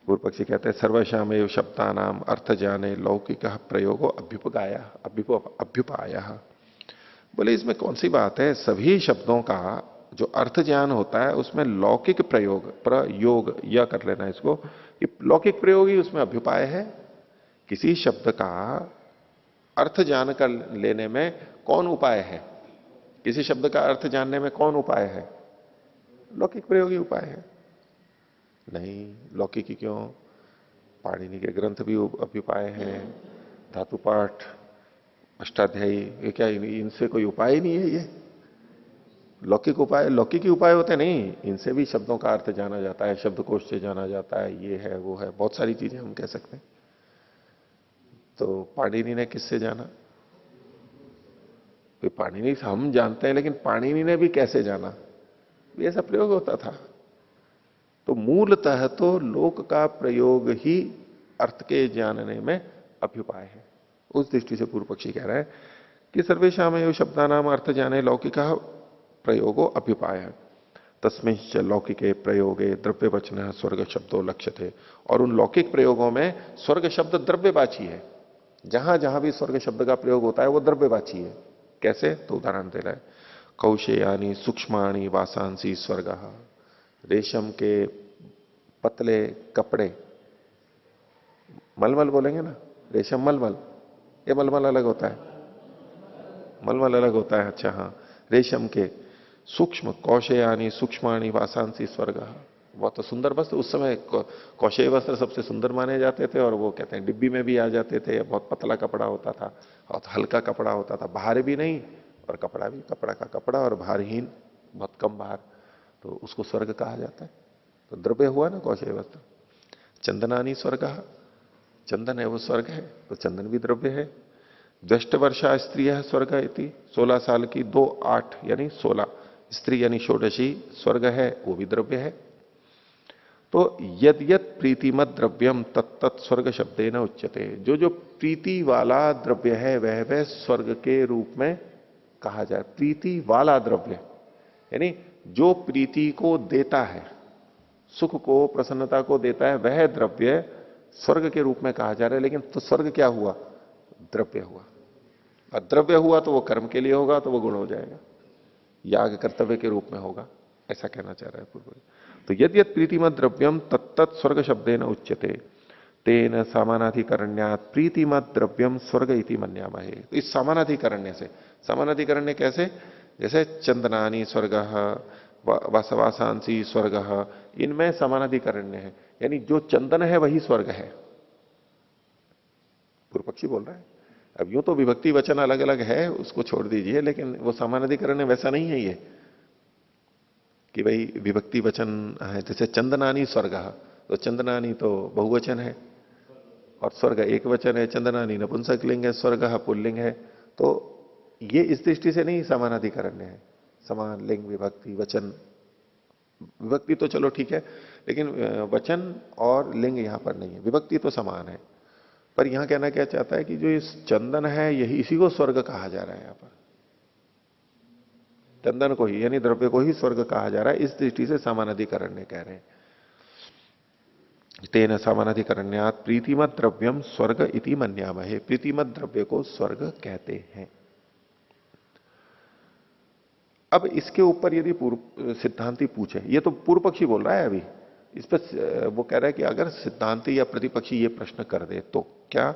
पूर्व पक्षी कहते हैं सर्वशामेव शब्दानाम अर्थ जाने लौकिक प्रयोगो अभ्युपगाया अभ्युपाया। बोले इसमें कौन सी बात है, सभी शब्दों का जो अर्थ ज्ञान होता है उसमें लौकिक प्रयोग या कर लेना इसको, कि लौकिक प्रयोग ही उसमें अभ्युपाय है। किसी शब्द का अर्थ जान कर लेने में कौन उपाय है, किसी शब्द का अर्थ जानने में कौन उपाय है, लौकिक प्रयोग ही उपाय है। नहीं लौकिक ही क्यों, पाणिनि के ग्रंथ भी अभ्युपाय हैं, धातु पाठ, अष्टाध्यायी, ये क्या इनसे कोई उपाय ही नहीं है ये? लौकिक उपाय, लौकिक उपाय होते नहीं, इनसे भी शब्दों का अर्थ जाना जाता है, शब्दकोश से जाना जाता है, ये है वो है, बहुत सारी चीजें हम कह सकते हैं। तो पाणिनि ने किससे जाना? कोई पाणिनि से हम जानते हैं, लेकिन पाणिनि ने भी कैसे जाना? भी ऐसा प्रयोग होता था। तो मूलतः तो लोक का प्रयोग ही अर्थ के जानने में अभ्युपाय है। उस दृष्टि से पूर्व पक्षी कह रहा है कि सर्वेशाम एव शब्दानाम अर्थ जाने लौकिक प्रयोगो अभ्युपाय है, तस्मिंश्च लौकिके प्रयोगे द्रव्य वचन स्वर्ग शब्दों लक्ष्य थे। और उन लौकिक प्रयोगों में स्वर्ग शब्द द्रव्यवाची है। जहां जहां भी स्वर्ग शब्द का प्रयोग होता है वो द्रव्यवाची है। कैसे? तो उदाहरण दे रहा है, कौशेयानी सूक्ष्माणी वासांसी स्वर्ग, रेशम के पतले कपड़े, मलमल बोलेंगे ना, रेशम मलमल, ये मलमल अलग होता है, मलमल अलग होता है, अच्छा हाँ। रेशम के सूक्ष्म कौशेयानी सूक्ष्माणी वासांसी स्वर्ग, बहुत तो सुंदर वस्त्र उस समय कौशेय वस्त्र सबसे सुंदर माने जाते थे, और वो कहते हैं डिब्बी में भी आ जाते थे। बहुत पतला कपड़ा होता था, बहुत हल्का कपड़ा होता था, भार भी नहीं, और कपड़ा भी कपड़ा का कपड़ा और भारहीन, बहुत कम भार, तो उसको स्वर्ग कहा जाता है। तो द्रव्य हुआ ना कौशेय वस्त्र। चंदनानी स्वर्ग, चंदन है वो स्वर्ग है, तो चंदन भी द्रव्य है। दष्ट वर्षा स्त्री है स्वर्ग इति, 16 साल की 2 8 यानी 16 स्त्री यानी षोडशी स्वर्ग है, वो भी द्रव्य है। तो यद यद प्रीतिमत द्रव्यम तत्त स्वर्ग शब्दे न उच्यते, जो जो प्रीति वाला द्रव्य है वह स्वर्ग के रूप में कहा जाए। प्रीति वाला द्रव्य यानी जो प्रीति को देता है, सुख को प्रसन्नता को देता है, वह द्रव्य स्वर्ग के रूप में कहा जा रहा है। लेकिन तो स्वर्ग क्या हुआ? द्रव्य हुआ। और द्रव्य हुआ तो वो कर्म के लिए होगा, तो वो गुण हो जाएगा, याग कर्तव्य के रूप में होगा, ऐसा कहना चाह रहा है पूर्व। तो यद यद प्रीतिमत द्रव्यम तत्त स्वर्ग शब्देन उच्यते तेन सामानाधिकरण्यात प्रीतिमत द्रव्यम स्वर्ग इति मन्यामहे। तो इस सामानाधिकरण्य से, सामानाधिकरण्य कैसे? जैसे चंदनानी स्वर्ग, वासवासांसी स्वर्ग, इनमें समानाधिकरण्य है, यानी जो चंदन है वही स्वर्ग है, पूर्व पक्षी बोल रहा है। अब यूं तो विभक्ति वचन अलग अलग है, उसको छोड़ दीजिए, लेकिन वो समानाधिकरण वैसा नहीं है ये कि भाई विभक्ति वचन है। जैसे चंदनानी स्वर्ग, तो चंदनानी तो बहुवचन है और स्वर्ग एक वचन है, चंदनानी नपुंसक लिंग है, स्वर्ग पुल्लिंग है। तो ये इस दृष्टि से नहीं समानाधिकरण है। समान लिंग विभक्ति वचन, विभक्ति तो चलो ठीक है, लेकिन वचन और लिंग यहां पर नहीं है, विभक्ति तो समान है। पर यहां कहना क्या चाहता है कि जो इस चंदन है यही, इसी को स्वर्ग कहा जा रहा है। यहां पर चंदन को ही यानी द्रव्य को ही स्वर्ग कहा जा रहा है, इस दृष्टि से सामानाधिकरण्य कह रहे हैं। तेन सामानाधिकरण्यात प्रीतिमत द्रव्यम स्वर्ग इति मन्यामहे, प्रीतिमत द्रव्य को स्वर्ग कहते हैं। अब इसके ऊपर यदि पूर्व सिद्धांती पूछे, ये तो पूर्व पक्षी बोल रहा है अभी, इस पर वो कह रहा है कि अगर सिद्धांती या प्रतिपक्षी ये प्रश्न कर दे तो क्या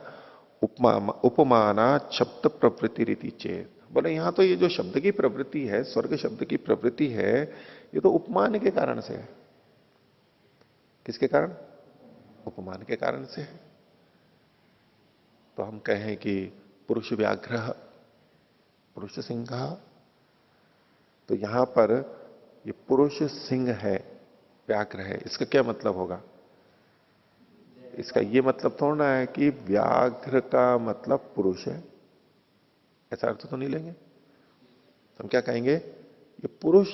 उपमा उपमाना शब्द प्रवृत्ति रीति चेत, बोले यहां तो ये जो शब्द की प्रवृत्ति है, स्वर्ग शब्द की प्रवृत्ति है, ये तो उपमान के कारण से है। किसके कारण? उपमान के कारण से है। तो हम कहें कि पुरुष व्याघ्र, पुरुष सिंह, तो यहां पर ये पुरुष सिंह है, व्याघ्र है, इसका क्या मतलब होगा? इसका ये मतलब थोड़ा है कि व्याघ्र का मतलब पुरुष है, ऐसा अर्थ तो नहीं लेंगे। हम क्या कहेंगे? ये पुरुष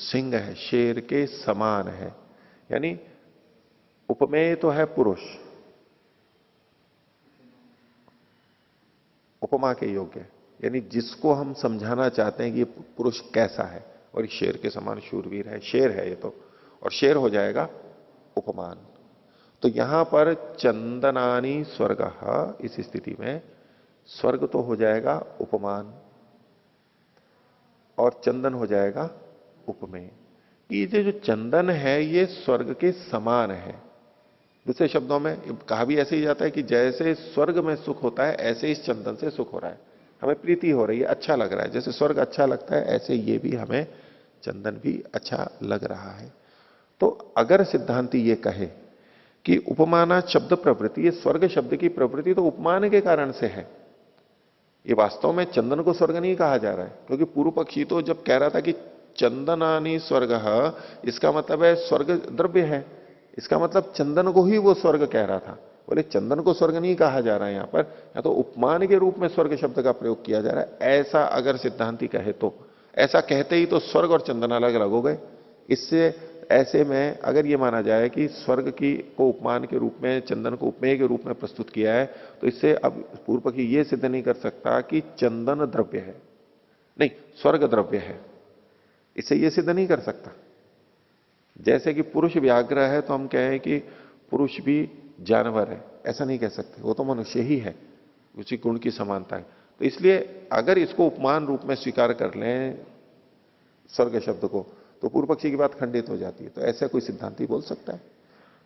सिंह है, शेर के समान है, यानी उपमेय तो है पुरुष, उपमा के योग्य, यानी जिसको हम समझाना चाहते हैं कि ये पुरुष कैसा है, और ये शेर के समान शूरवीर है, शेर है ये तो, और शेर हो जाएगा उपमान। तो यहां पर चंदनानी स्वर्ग, इस स्थिति में स्वर्ग तो हो जाएगा उपमान और चंदन हो जाएगा उपमेय। ये जो चंदन है ये स्वर्ग के समान है। दूसरे शब्दों में कहा भी ऐसे ही जाता है कि जैसे स्वर्ग में सुख होता है ऐसे इस चंदन से सुख हो रहा है, हमें प्रीति हो रही है, अच्छा लग रहा है। जैसे स्वर्ग अच्छा लगता है ऐसे ये भी हमें चंदन भी अच्छा लग रहा है। तो अगर सिद्धांती ये कहे कि उपमाना शब्द प्रवृत्ति, ये स्वर्ग शब्द की प्रवृत्ति तो उपमान के कारण से है, ये वास्तव में चंदन को स्वर्ग नहीं कहा जा रहा है, क्योंकि पूर्व पक्षी तो जब कह रहा था कि चंदनानी स्वर्ग, इसका मतलब है स्वर्ग द्रव्य है, इसका मतलब चंदन को ही वो स्वर्ग कह रहा था। बोले चंदन को स्वर्ग नहीं कहा जा रहा है यहां पर, या तो उपमान के रूप में स्वर्ग शब्द का प्रयोग किया जा रहा है, ऐसा अगर सिद्धांति कहे तो। ऐसा कहते ही तो स्वर्ग और चंदन अलग अलग हो गए। इससे ऐसे में अगर ये माना जाए कि स्वर्ग की को उपमान के रूप में, चंदन को उपमेय के रूप में प्रस्तुत किया है, तो इससे अब पूर्व पक्षी ये सिद्ध नहीं कर सकता कि चंदन द्रव्य है, नहीं स्वर्ग द्रव्य है, इससे ये सिद्ध नहीं कर सकता। जैसे कि पुरुष व्याघ्र है तो हम कहें कि पुरुष भी जानवर है, ऐसा नहीं कह सकते, वो तो मनुष्य ही है, उसी गुण की समानता है। तो इसलिए अगर इसको उपमान रूप में स्वीकार कर लें स्वर्ग शब्द को, तो पूर्व पक्षी की बात खंडित हो जाती है। तो ऐसा कोई सिद्धांति बोल सकता है?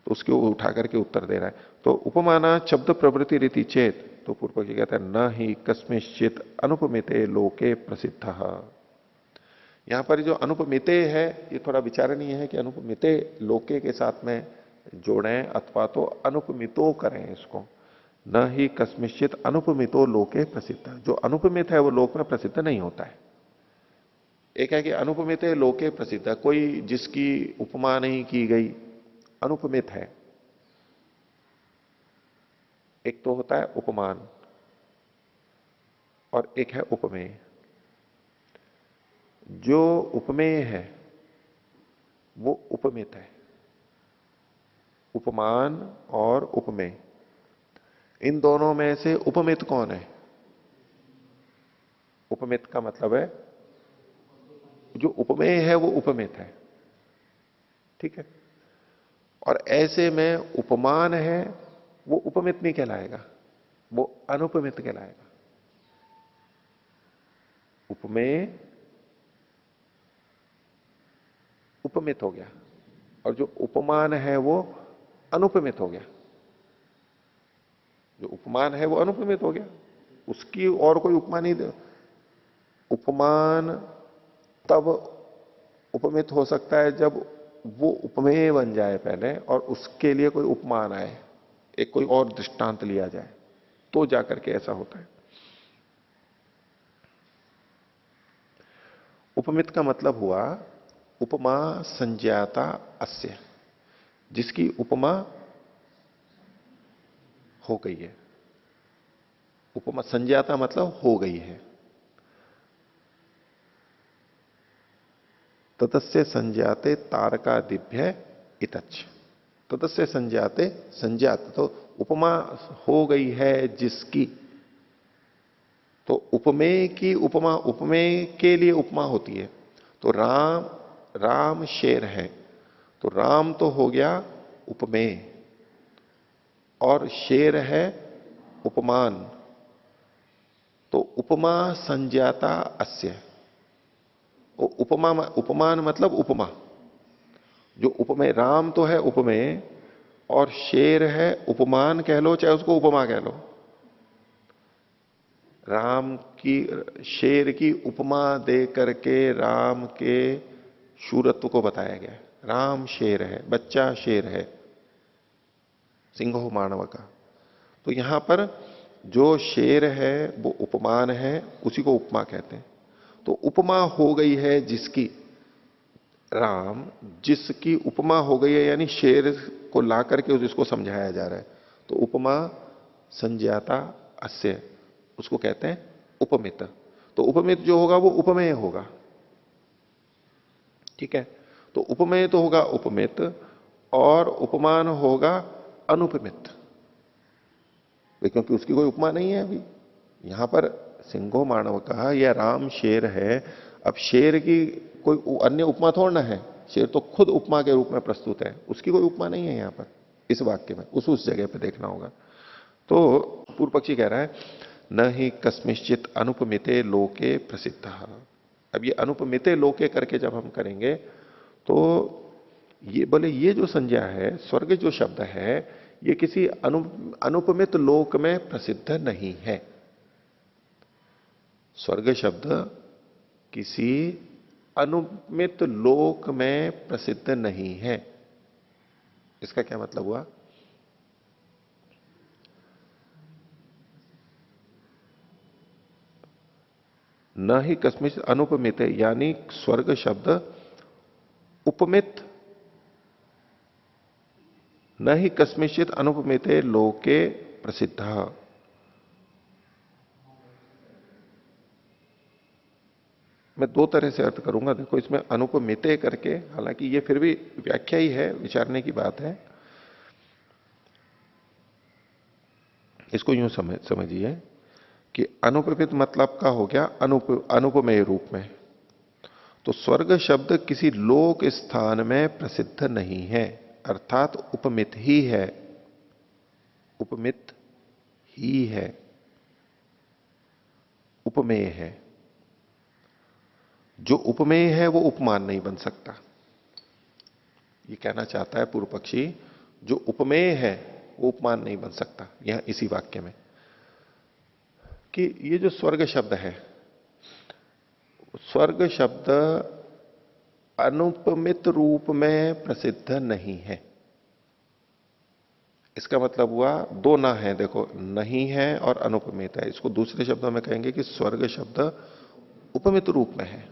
तो उसके उठा करके उत्तर दे रहा है। तो उपमाना शब्द प्रवृत्ति रीति चेत, तो पूर्व पक्षी कहता है न ही कस्मिश्चित अनुपमिते लोके प्रसिद्ध। यहां पर जो अनुपमिते है, ये थोड़ा विचारणीय है कि अनुपमिते लोके के साथ में जोड़ें अथवा तो अनुपमितो करें इसको। न ही कस्मिश्चित अनुपमितो लोके प्रसिद्ध, जो अनुपमित है वो लोक में प्रसिद्ध नहीं होता है। एक है कि अनुपमित लोके प्रसिद्ध है, कोई जिसकी उपमा नहीं की गई, अनुपमित है। एक तो होता है उपमान और एक है उपमेय। जो उपमेय है वो उपमित है। उपमान और उपमेय, इन दोनों में से उपमित कौन है? उपमित का मतलब है जो उपमेय है वो उपमित है, ठीक है। और ऐसे में उपमान है वो उपमित नहीं कहलाएगा, वो अनुपमित कहलाएगा। उपमेय उपमित हो गया और जो उपमान है वो अनुपमित हो गया। जो उपमान है वो अनुपमित हो गया, उसकी और कोई उपमा नहीं दे। उपमान तब उपमित हो सकता है जब वो उपमेय बन जाए पहले और उसके लिए कोई उपमान आए, एक कोई और दृष्टांत लिया जाए, तो जाकर के ऐसा होता है। उपमित का मतलब हुआ उपमा संज्ञाता अस्य, जिसकी उपमा हो गई है। उपमा संज्ञाता मतलब हो गई है। ततस्य संज्ञाते तारकादिभ्य इतच, ततस्य संज्ञाते, संज्ञात तो उपमा हो गई है जिसकी, तो उपमेय की उपमा, उपमेय के लिए उपमा होती है। तो राम, राम शेर है, तो राम तो हो गया उपमेय और शेर है उपमान। तो उपमा संज्ञाता अस्य, उपमा उपमान मतलब उपमा। जो उपमेय, राम तो है उपमेय और शेर है उपमान कह लो चाहे उसको उपमा कह लो। राम की, शेर की उपमा दे करके राम के शूरत्व को बताया गया। राम शेर है, बच्चा शेर है, सिंहो मानव का। तो यहां पर जो शेर है वो उपमान है, उसी को उपमा कहते हैं। तो उपमा हो गई है जिसकी, राम जिसकी उपमा हो गई है, यानी शेर को ला करके जिसको समझाया जा रहा है, तो उपमा संज्ञाता अस्य, उसको कहते हैं उपमित। तो उपमित जो होगा वो उपमेय होगा, ठीक है। तो उपमेय तो होगा उपमित और उपमान होगा अनुपमित, क्योंकि उसकी कोई उपमा नहीं है। अभी यहां पर सिंहो मानव कहा या राम शेर है, अब शेर की कोई अन्य उपमा थोड़ा ना है, शेर तो खुद उपमा के रूप में प्रस्तुत है, उसकी कोई उपमा नहीं है यहां पर इस वाक्य में, उस जगह पे देखना होगा। तो पूर्व पक्षी कह रहा है न ही कस्मिश्चित अनुपमिते लोके प्रसिद्ध। अब ये अनुपमिते लोके करके जब हम करेंगे तो ये बोले ये जो संज्ञा है, स्वर्ग जो शब्द है, ये किसी अनुपमित लोक में प्रसिद्ध नहीं है। स्वर्ग शब्द किसी अनुपमित लोक में प्रसिद्ध नहीं है। इसका क्या मतलब हुआ? न ही कस्मिंश्चित अनुपमिते, यानी स्वर्ग शब्द उपमित, न ही कस्मिंश्चित अनुपमिते लोके प्रसिद्ध। मैं दो तरह से अर्थ करूंगा। देखो, इसमें अनुपमिते करके, हालांकि ये फिर भी व्याख्या ही है, विचारने की बात है। इसको यूं समझिए कि अनुपमित मतलब का हो गया अनुपमेय रूप में। तो स्वर्ग शब्द किसी लोक स्थान में प्रसिद्ध नहीं है, अर्थात उपमित ही है। उपमित ही है, उपमेय है। जो उपमेय है वो उपमान नहीं बन सकता। ये कहना चाहता है पूर्व पक्षी, जो उपमेय है वो उपमान नहीं बन सकता यहां इसी वाक्य में। कि ये जो स्वर्ग शब्द है, स्वर्ग शब्द अनुपमित रूप में प्रसिद्ध नहीं है। इसका मतलब हुआ दो ना है। देखो, नहीं है और अनुपमित है। इसको दूसरे शब्दों में कहेंगे कि स्वर्ग शब्द उपमित रूप में है।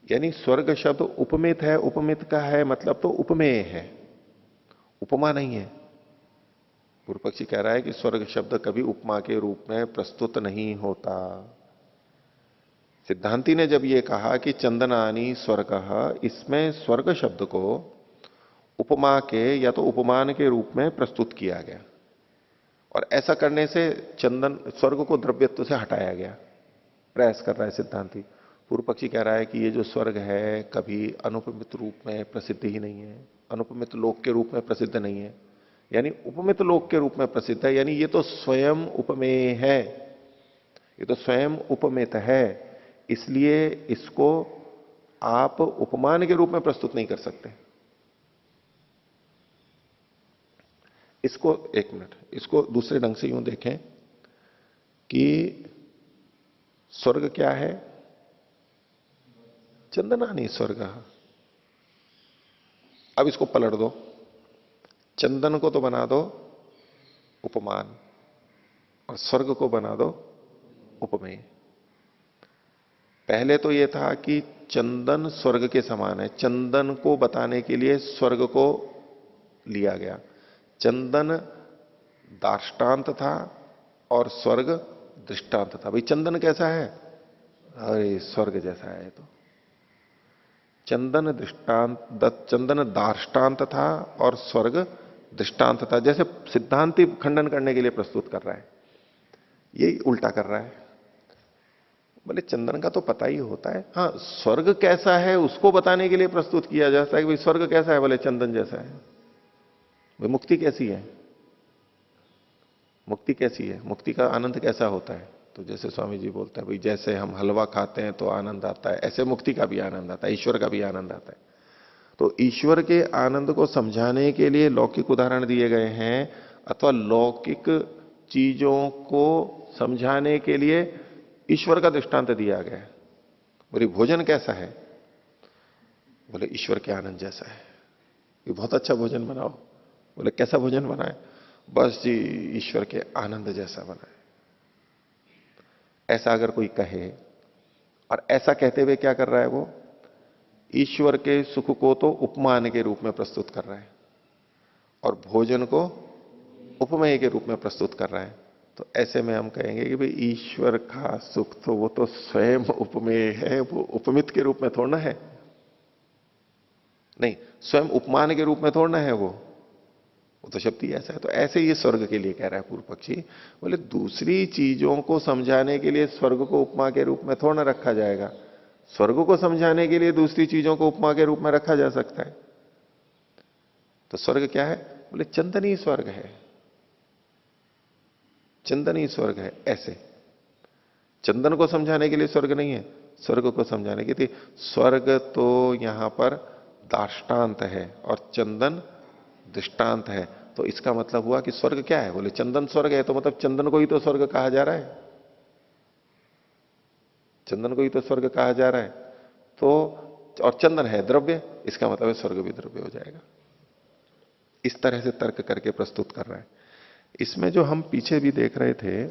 यानी स्वर्ग शब्द उपमित है। उपमित का है मतलब तो उपमेय है, उपमा नहीं है। पूर्व पक्षी कह रहा है कि स्वर्ग शब्द कभी उपमा के रूप में प्रस्तुत नहीं होता। सिद्धांति ने जब ये कहा कि चंदनानी स्वर्ग, इसमें स्वर्ग शब्द को उपमा के या तो उपमान के रूप में प्रस्तुत किया गया, और ऐसा करने से चंदन स्वर्ग को द्रव्यत्व से हटाया गया। प्रयास कर रहा है सिद्धांति। पूर्व पक्षी कह रहा है कि ये जो स्वर्ग है कभी अनुपमित रूप में प्रसिद्ध ही नहीं है, अनुपमित लोक के रूप में प्रसिद्ध नहीं है, यानी उपमित लोक के रूप में प्रसिद्ध है। यानी ये तो स्वयं उपमेय है, ये तो स्वयं उपमित है, इसलिए इसको आप उपमान के रूप में प्रस्तुत नहीं कर सकते। इसको एक मिनट, इसको दूसरे ढंग से यूं देखें कि स्वर्ग क्या है? चंदनानी स्वर्ग। अब इसको पलट दो, चंदन को तो बना दो उपमान और स्वर्ग को बना दो उपमेय। पहले तो यह था कि चंदन स्वर्ग के समान है, चंदन को बताने के लिए स्वर्ग को लिया गया। चंदन दार्ष्टान्त था और स्वर्ग दृष्टांत था। भाई चंदन कैसा है? अरे स्वर्ग जैसा है। तो चंदन दृष्टांत, चंदन दार्ष्टान्त था और स्वर्ग दृष्टांत था। जैसे सिद्धांति खंडन करने के लिए प्रस्तुत कर रहा है, ये उल्टा कर रहा है। बोले चंदन का तो पता ही होता है, हाँ स्वर्ग कैसा है उसको बताने के लिए प्रस्तुत किया जाता है कि भाई स्वर्ग कैसा है? बोले चंदन जैसा है। भाई मुक्ति कैसी है? मुक्ति कैसी है? मुक्ति का आनंद कैसा होता है? तो जैसे स्वामी जी बोलते हैं, भाई जैसे हम हलवा खाते हैं तो आनंद आता है, ऐसे मुक्ति का भी आनंद आता है, ईश्वर का भी आनंद आता है। तो ईश्वर के आनंद को समझाने के लिए लौकिक उदाहरण दिए गए हैं, अथवा लौकिक चीजों को समझाने के लिए ईश्वर का दृष्टांत दिया गया है। बोले भोजन कैसा है? बोले ईश्वर के आनंद जैसा है। ये बहुत अच्छा भोजन बनाओ। बोले कैसा भोजन बनाए? बस जी ईश्वर के आनंद जैसा बनाए। ऐसा अगर कोई कहे, और ऐसा कहते हुए क्या कर रहा है वो? ईश्वर के सुख को तो उपमान के रूप में प्रस्तुत कर रहा है और भोजन को उपमेय के रूप में प्रस्तुत कर रहा है। तो ऐसे में हम कहेंगे कि भाई ईश्वर का सुख तो वो तो स्वयं उपमेय है, वो उपमित के रूप में थोड़ा है, नहीं स्वयं उपमान के रूप में थोड़ा है वो तो शब्द ही ऐसा है। तो ऐसे ये स्वर्ग के लिए कह रहा है पूर्व पक्षी। बोले दूसरी चीजों को समझाने के लिए स्वर्ग को उपमा के रूप में थोड़ा रखा जाएगा, स्वर्ग को समझाने के लिए दूसरी चीजों को उपमा के रूप में रखा जा सकता है। तो स्वर्ग क्या है? बोले चंदनी स्वर्ग है, चंदनी स्वर्ग है। ऐसे चंदन को समझाने के लिए स्वर्ग नहीं है, स्वर्ग को समझाने के लिए। स्वर्ग तो यहां पर दार्ष्टान्त है और चंदन दृष्टांत है। तो इसका मतलब हुआ कि स्वर्ग क्या है? बोले चंदन स्वर्ग है, तो मतलब चंदन को ही तो स्वर्ग कहा जा रहा है, चंदन को ही तो स्वर्ग कहा जा रहा है। तो और चंदन है द्रव्य, इसका मतलब है स्वर्ग भी द्रव्य हो जाएगा। इस तरह से तर्क करके प्रस्तुत कर रहा है। इसमें जो हम पीछे भी देख रहे थे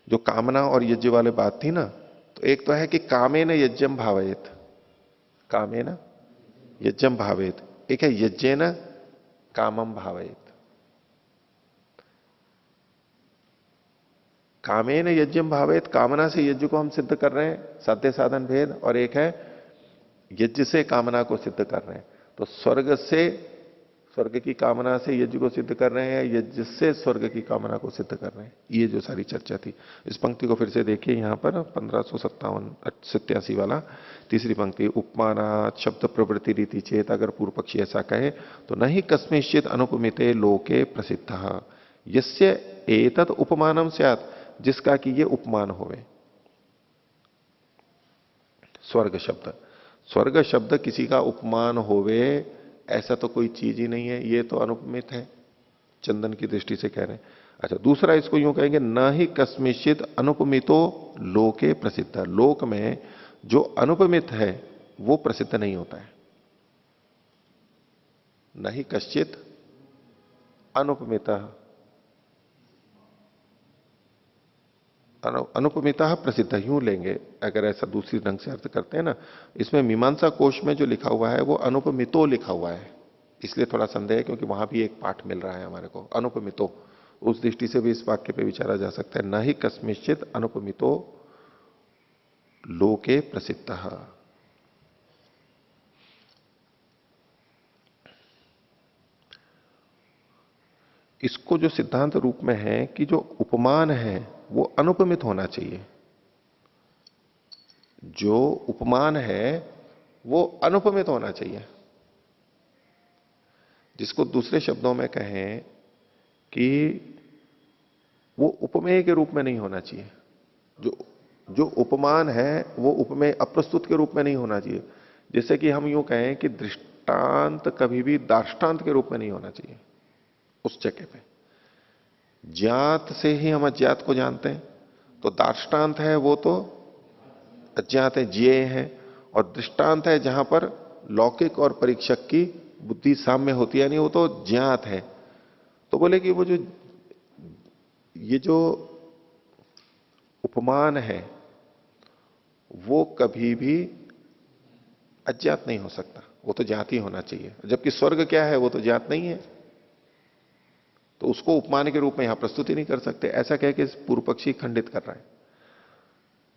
जो कामना और यज्ञ वाले बात थी ना, तो एक तो है कि कामेन यज्ञम भावयेत, कामेन यज्ञम भावयेत, एक है यज्ञेन कामम भावयेत। कामेन यज्ञम भावयेत, कामना से यज्ञ को हम सिद्ध कर रहे हैं, साध्य साधन भेद, और एक है यज्ञ से कामना को सिद्ध कर रहे हैं। तो स्वर्ग से, स्वर्ग की कामना से यज्ञ को सिद्ध कर रहे हैं, यज्ञ से स्वर्ग की कामना को सिद्ध कर रहे हैं, ये जो सारी चर्चा थी। इस पंक्ति को फिर से देखिए यहां पर 1587 वाला तीसरी पंक्ति, उपमानात् शब्द प्रवृत्ति रीति चेत, अगर पूर्व पक्षी ऐसा कहे तो नहीं कस्मिश्चित अनुपमिते लोके प्रसिद्ध यस्य एतत् उपमानम स्यात्, जिसका कि ये उपमान होवे। स्वर्ग शब्द, स्वर्ग शब्द किसी का उपमान होवे ऐसा तो कोई चीज ही नहीं है, ये तो अनुपमित है, चंदन की दृष्टि से कह रहे हैं। अच्छा, दूसरा इसको यूं कहेंगे, न ही कस्मिश्चित अनुपमितो लोके प्रसिद्ध, लोक में जो अनुपमित है वो प्रसिद्ध नहीं होता है। न ही कश्चित अनुपमित, अनुपमिता प्रसिद्ध, यूं लेंगे अगर ऐसा दूसरी ढंग से अर्थ करते हैं ना। इसमें मीमांसा कोश में जो लिखा हुआ है वो अनुपमितो लिखा हुआ है, इसलिए थोड़ा संदेह है, क्योंकि वहां भी एक पाठ मिल रहा है हमारे को अनुपमितो। उस दृष्टि से भी इस वाक्य पे विचारा जा सकता है, न ही कस्मिश्चित अनुपमितो लोके प्रसिद्ध। इसको जो सिद्धांत रूप में है कि जो उपमान है वो अनुपमित होना चाहिए, जो उपमान है वो अनुपमित होना चाहिए। जिसको दूसरे शब्दों में कहें कि वो उपमेय के रूप में नहीं होना चाहिए, जो जो उपमान है वो उपमेय अप्रस्तुत के रूप में नहीं होना चाहिए। जैसे कि हम यूं कहें कि दृष्टांत कभी भी दार्ष्टान्त के रूप में नहीं होना चाहिए। उस जगह पे ज्ञात से ही हम अज्ञात को जानते हैं, तो दार्ष्टान्त है वो तो अज्ञात है, ज्ञेय है, और दृष्टांत है जहां पर लौकिक और परीक्षक की बुद्धि साम्य होती है, नहीं वो तो ज्ञात है। तो बोले कि वो जो ये जो उपमान है वो कभी भी अज्ञात नहीं हो सकता, वो तो ज्ञात ही होना चाहिए। जबकि स्वर्ग क्या है, वो तो ज्ञात नहीं है, तो उसको उपमान के रूप में यहां प्रस्तुति नहीं कर सकते। ऐसा कह के पूर्व पक्षी खंडित कर रहा है।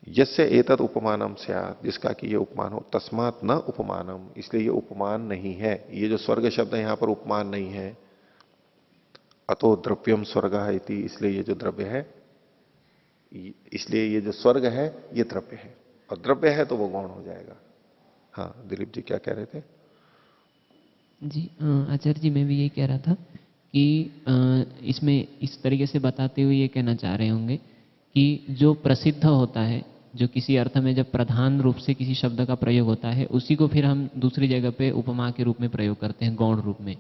यस्य एतत् उपमानम स्यात्, जिसका कि ये उपमान हो, तस्मात् न उपमानम, इसलिए ये उपमान नहीं है। ये जो स्वर्ग शब्द है यहां पर उपमान नहीं है। अतो द्रव्यम स्वर्ग इति, इसलिए ये जो द्रव्य है, इसलिए ये जो स्वर्ग है ये द्रव्य है, और द्रव्य है तो वो गौण हो जाएगा। हाँ दिलीप जी क्या कह रहे थे? जी आचार्य जी, मैं भी यही कह रहा था कि इसमें इस तरीके से बताते हुए ये कहना चाह रहे होंगे कि जो प्रसिद्ध होता है, जो किसी अर्थ में जब प्रधान रूप से किसी शब्द का प्रयोग होता है, उसी को फिर हम दूसरी जगह पे उपमा के रूप में प्रयोग करते हैं, गौण रूप में।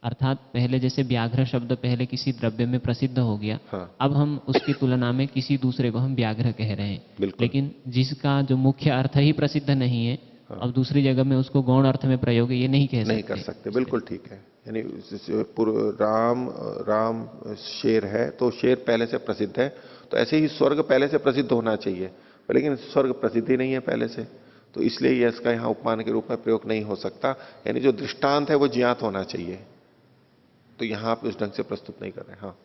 अर्थात पहले जैसे व्याघ्र शब्द पहले किसी द्रव्य में प्रसिद्ध हो गया, हाँ। अब हम उसकी तुलना में किसी दूसरे को हम व्याघ्र कह रहे हैं, बिल्कुल। लेकिन जिसका जो मुख्य अर्थ ही प्रसिद्ध नहीं है, हाँ। अब दूसरी जगह में उसको गौण अर्थ में प्रयोग है, ये नहीं कह सकते। नहीं कर सकते, बिल्कुल ठीक है। यानी राम राम शेर है तो शेर पहले से प्रसिद्ध है, तो ऐसे ही स्वर्ग पहले से प्रसिद्ध होना चाहिए, लेकिन स्वर्ग प्रसिद्ध ही नहीं है पहले से, तो इसलिए ये इसका यहां उपमान के रूप में प्रयोग नहीं हो सकता। यानी जो दृष्टांत है वो ज्ञात होना चाहिए, तो यहां आप उस ढंग से प्रस्तुत नहीं कर रहे। हाँ,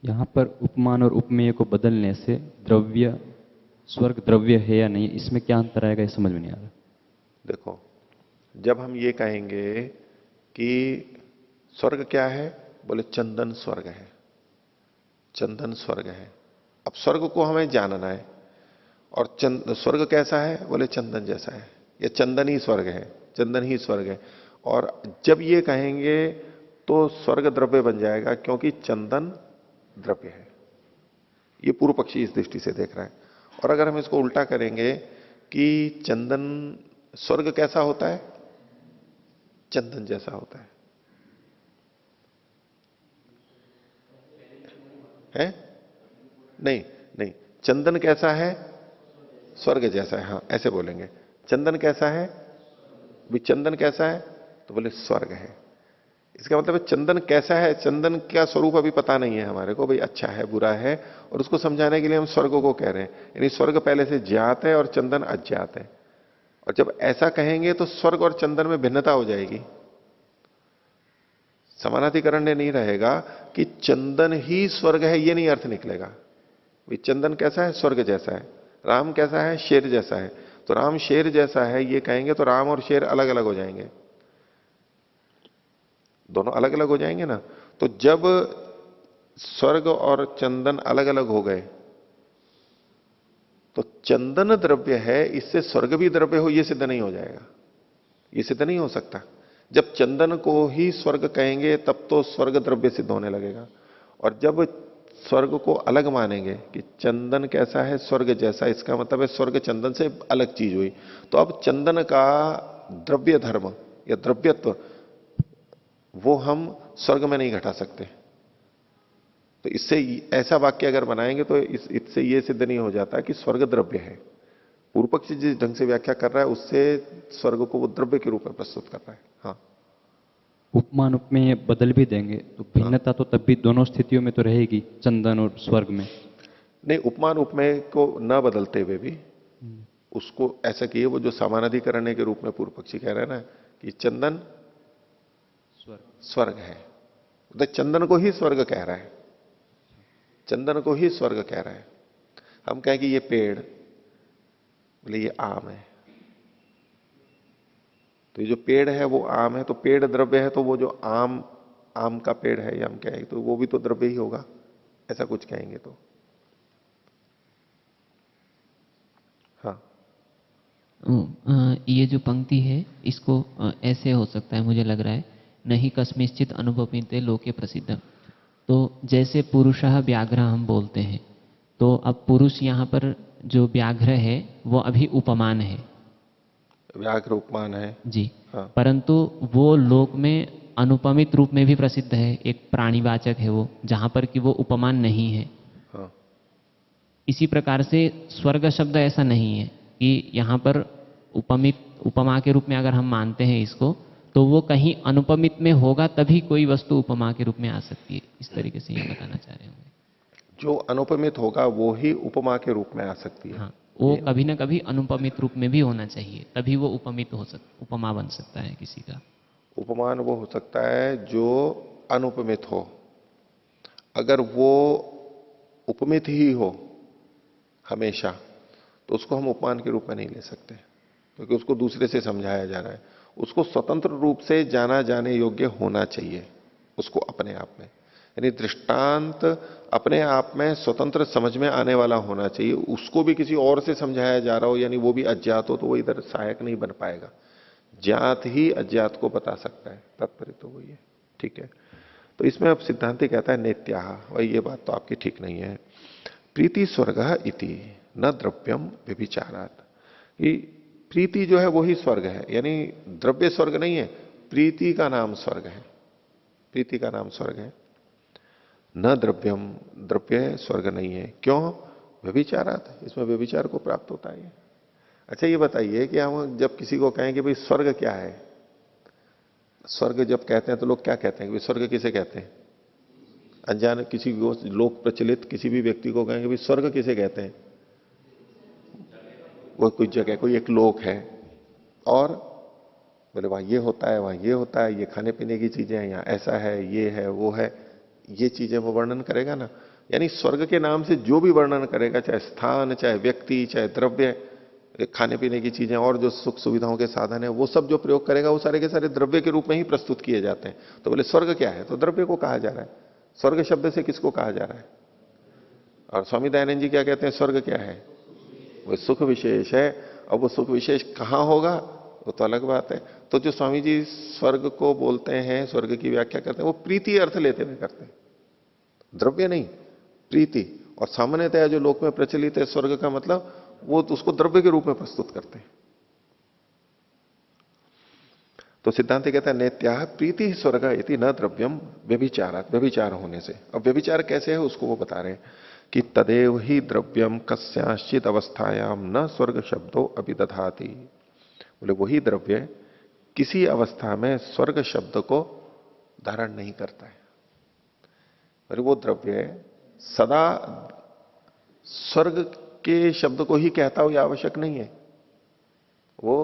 यहां पर उपमान और उपमेय को बदलने से द्रव्य स्वर्ग द्रव्य है या नहीं, इसमें क्या अंतर आएगा, ये समझ में नहीं आ रहा। देखो, जब हम ये कहेंगे कि स्वर्ग क्या है, बोले चंदन स्वर्ग है, चंदन स्वर्ग है। अब स्वर्ग को हमें जानना है, और स्वर्ग कैसा है, बोले चंदन जैसा है, या चंदन ही स्वर्ग है, चंदन ही स्वर्ग है। और जब ये कहेंगे तो स्वर्ग द्रव्य बन जाएगा, क्योंकि चंदन द्रव्य है। ये पूर्व पक्षी इस दृष्टि से देख रहा है। और अगर हम इसको उल्टा करेंगे कि चंदन स्वर्ग कैसा होता है, चंदन जैसा होता है नहीं नहीं, चंदन कैसा है, स्वर्ग जैसा है। हाँ ऐसे बोलेंगे, चंदन कैसा है, भी चंदन कैसा है, तो बोले स्वर्ग है। इसका मतलब है चंदन कैसा है, चंदन का स्वरूप अभी पता नहीं है हमारे को, भाई अच्छा है बुरा है, और उसको समझाने के लिए हम स्वर्ग को कह रहे हैं। यानी स्वर्ग पहले से ज्ञात है और चंदन अज्ञात है। और जब ऐसा कहेंगे तो स्वर्ग और चंदन में भिन्नता हो जाएगी, समानाधिकरण नहीं रहेगा कि चंदन ही स्वर्ग है, ये नहीं अर्थ निकलेगा। भाई चंदन कैसा है, स्वर्ग जैसा है। राम कैसा है, शेर जैसा है। तो राम शेर जैसा है ये कहेंगे तो राम और शेर अलग अलग हो जाएंगे, दोनों अलग अलग हो जाएंगे ना। तो जब स्वर्ग और चंदन अलग अलग हो गए तो चंदन द्रव्य है, इससे स्वर्ग भी द्रव्य हो, यह सिद्ध नहीं हो जाएगा, ये सिद्ध नहीं हो सकता। जब चंदन को ही स्वर्ग कहेंगे तब तो स्वर्ग द्रव्य सिद्ध होने लगेगा। और जब स्वर्ग को अलग मानेंगे कि चंदन कैसा है, स्वर्ग जैसा, इसका मतलब है स्वर्ग चंदन से अलग चीज हुई। तो अब चंदन का द्रव्य धर्म या द्रव्यत्व वो हम स्वर्ग में नहीं घटा सकते। तो इससे ऐसा वाक्य अगर बनाएंगे तो इससे यह सिद्ध नहीं हो जाता कि स्वर्ग द्रव्य है। पूर्व पक्षी जिस ढंग से व्याख्या कर रहा है उससे स्वर्ग को वो द्रव्य के रूप में प्रस्तुत कर रहा है। हाँ, उपमान उपमेय बदल भी देंगे तो भिन्नता तो तब भी दोनों स्थितियों में तो रहेगी, चंदन और स्वर्ग में। नहीं, उपमान उपमेय को न बदलते हुए भी उसको ऐसा किए, वो जो समानाधिकरण के रूप में पूर्व पक्षी कह रहे हैं ना कि चंदन स्वर्ग है, तो चंदन को ही स्वर्ग कह रहा है, चंदन को ही स्वर्ग कह रहा है। हम कहें कि ये पेड़, बोले ये आम है, तो ये जो पेड़ है वो आम है, तो पेड़ द्रव्य है, तो वो जो आम का पेड़ है या हम कहें तो वो भी तो द्रव्य ही होगा, ऐसा कुछ कहेंगे तो। हाँ, ये जो पंक्ति है इसको ऐसे हो सकता है, मुझे लग रहा है, नहीं कस्मिश्चित अनुभविते लोके प्रसिद्ध। तो जैसे पुरुषः व्याघ्र हम बोलते हैं, तो अब पुरुष यहाँ पर जो व्याघ्र है वो अभी उपमान है, व्याघ्र उपमान है जी। हाँ। परंतु वो लोक में अनुपमित रूप में भी प्रसिद्ध है, एक प्राणीवाचक है वो, जहाँ पर कि वो उपमान नहीं है। हाँ, इसी प्रकार से स्वर्ग शब्द ऐसा नहीं है कि यहाँ पर उपमा के रूप में अगर हम मानते हैं इसको, तो वो कहीं अनुपमित में होगा तभी कोई वस्तु उपमा के रूप में आ सकती है। इस तरीके से ये बताना चाह रहे होंगे। जो अनुपमित होगा वो ही उपमा के रूप में आ सकती है। हाँ, वो कभी ना कभी अनुपमित रूप में भी होना चाहिए, तभी वो उपमा बन सकता है किसी का। उपमान वो हो सकता है जो अनुपमित हो। अगर वो उपमित ही हो हमेशा तो उसको हम उपमान के रूप में नहीं ले सकते, क्योंकि उसको दूसरे से समझाया जा रहा है। उसको स्वतंत्र रूप से जाना जाने योग्य होना चाहिए, उसको अपने आप में, यानी दृष्टांत अपने आप में स्वतंत्र समझ में आने वाला होना चाहिए। उसको भी किसी और से समझाया जा रहा हो, यानी वो भी अज्ञात हो, तो वो इधर सहायक नहीं बन पाएगा। ज्ञात ही अज्ञात को बता सकता है, तात्पर्य तो वही है। ठीक है, तो इसमें अब सिद्धांति कहता है नेत्याह, वही ये बात तो आपकी ठीक नहीं है। प्रीति स्वर्ग इति न द्रव्यम व्यभिचारात, कि प्रीति जो है वही स्वर्ग है, यानी द्रव्य स्वर्ग नहीं है, प्रीति का नाम स्वर्ग है, प्रीति का नाम स्वर्ग है। न द्रव्यम, द्रव्य स्वर्ग नहीं है। क्यों? व्यभिचारात, इसमें व्यभिचार को प्राप्त होता है। अच्छा ये बताइए कि हम जब किसी को कहें कि भाई स्वर्ग क्या है, स्वर्ग जब कहते हैं तो लोग क्या कहते हैं कि स्वर्ग किसे कहते हैं? अनजान किसी को, लोक प्रचलित किसी भी व्यक्ति को कहेंगे भाई स्वर्ग किसे कहते हैं? वो कोई जगह, कोई एक लोक है, और बोले वहां ये होता है, वहां ये होता है, ये खाने पीने की चीजें हैं, यहाँ ऐसा है, ये है, वो है, ये चीजें वो वर्णन करेगा ना। यानी स्वर्ग के नाम से जो भी वर्णन करेगा, चाहे स्थान, चाहे व्यक्ति, चाहे द्रव्य, खाने पीने की चीजें और जो सुख सुविधाओं के साधन है, वो सब जो प्रयोग करेगा वो सारे के सारे द्रव्य के रूप में ही प्रस्तुत किए जाते हैं। तो बोले स्वर्ग क्या है? तो द्रव्य को कहा जा रहा है। स्वर्ग शब्द से किसको कहा जा रहा है? और स्वामी दयानंद जी क्या कहते हैं, स्वर्ग क्या है? वो सुख विशेष है। और वो सुख विशेष कहां होगा वो तो अलग बात है। तो जो स्वामी जी स्वर्ग को बोलते हैं, स्वर्ग की व्याख्या करते हैं, वो प्रीति अर्थ लेते हुए करते हैं, द्रव्य नहीं, प्रीति। और सामान्यतः जो लोक में प्रचलित है स्वर्ग का मतलब, वो तो उसको द्रव्य के रूप में प्रस्तुत करते हैं। तो सिद्धांत कहता है नेत्याह प्रीति स्वर्ग इति न द्रव्यम व्यभिचारात, व्यभिचार होने से। अब व्यभिचार कैसे है उसको वो बता रहे हैं कि तदेव ही द्रव्यम कस्याश्चित अवस्थायाम न स्वर्ग शब्दों अभिदधाति। बोले वही द्रव्य किसी अवस्था में स्वर्ग शब्द को धारण नहीं करता है। और वो द्रव्य सदा स्वर्ग के शब्द को ही कहता हो यह आवश्यक नहीं है। वो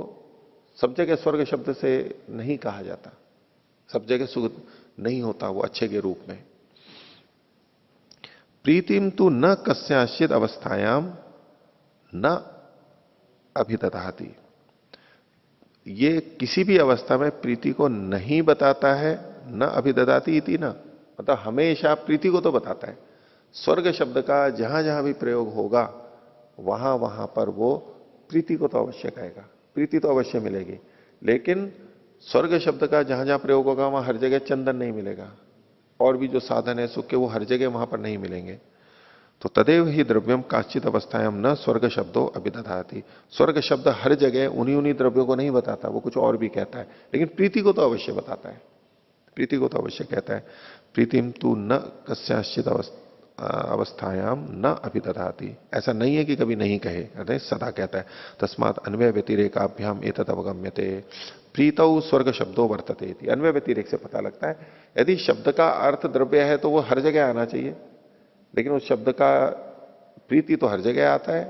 सब जगह स्वर्ग शब्द से नहीं कहा जाता, सब जगह सुख नहीं होता वो अच्छे के रूप में। प्रीतिम तु न कस्याश्चित अवस्थायाम न अभिदधाति, ये किसी भी अवस्था में प्रीति को नहीं बताता है। न अभिदधाति इति न, मतलब हमेशा प्रीति को तो बताता है। स्वर्ग शब्द का जहां जहां भी प्रयोग होगा वहां वहां पर वो प्रीति को तो अवश्य कहेगा, प्रीति तो अवश्य मिलेगी। लेकिन स्वर्ग शब्द का जहां जहां प्रयोग होगा वहां हर जगह चंदन नहीं मिलेगा, और भी जो साधन है सुख के वो हर जगह वहां पर नहीं मिलेंगे। तो तदेव ही द्रव्यम काश्चित अवस्थायाम न स्वर्ग शब्दों अभिदधाति, स्वर्ग शब्द हर जगह उन्हीं उन्हीं द्रव्यों को नहीं बताता, वो कुछ और भी कहता है, लेकिन प्रीति को तो अवश्य बताता है, प्रीति को तो अवश्य कहता है। प्रीतिम तू न कस्याश्चित अवस्थायाम न अभिदधाति, ऐसा नहीं है कि कभी नहीं कहे, अरे सदा कहता है। तस्मात अन्वय व्यतिरेकाभ्याम एतत् अवगम्यते प्रीतौ स्वर्ग शब्दो वर्तते, अन्वय व्यतिरेक से पता लगता है यदि शब्द का अर्थ द्रव्य है तो वो हर जगह आना चाहिए, लेकिन उस शब्द का प्रीति तो हर जगह आता है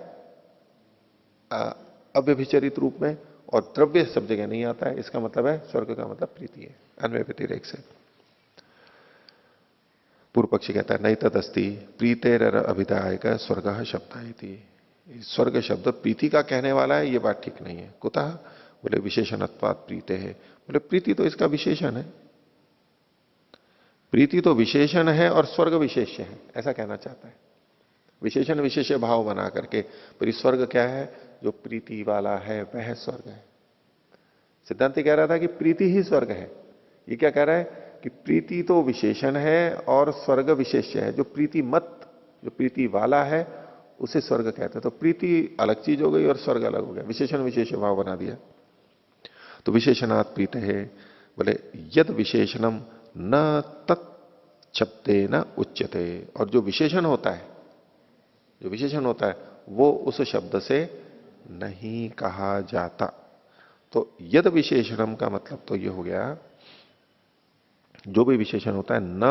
अव्यभिचरित रूप में, और द्रव्य सब जगह नहीं आता है। इसका मतलब है स्वर्ग का मतलब प्रीति है, अन्वय व्यतिरेक से। पूर्व पक्षी कहता है नहीं तदस्ति प्रीतेर अभिधायक स्वर्ग शब्द, स्वर्ग शब्द प्रीति का कहने वाला है, ये बात ठीक नहीं है। कुतः, बोले विशेषणत्वात् प्रीते है, बोले प्रीति तो इसका विशेषण है, प्रीति तो विशेषण है और स्वर्ग विशेष्य है, ऐसा कहना चाहता है। विशेषण विशेष्य भाव बना करके, पर स्वर्ग क्या है, जो प्रीति वाला है वह स्वर्ग है। सिद्धांत कह रहा था कि प्रीति ही स्वर्ग है, ये क्या कह रहा है कि प्रीति तो विशेषण है और स्वर्ग विशेष्य है। जो प्रीति मत, जो प्रीति वाला है उसे स्वर्ग कहते हैं। तो प्रीति अलग चीज हो गई और स्वर्ग अलग हो गया, विशेषण विशेष भाव बना दिया। तो विशेषणात् प्रीत है, बोले यद विशेषणम न तत्शब्दे न उच्यते, और जो विशेषण होता है, जो विशेषण होता है वो उस शब्द से नहीं कहा जाता। तो यद विशेषणम का मतलब तो ये हो गया, जो भी विशेषण होता है न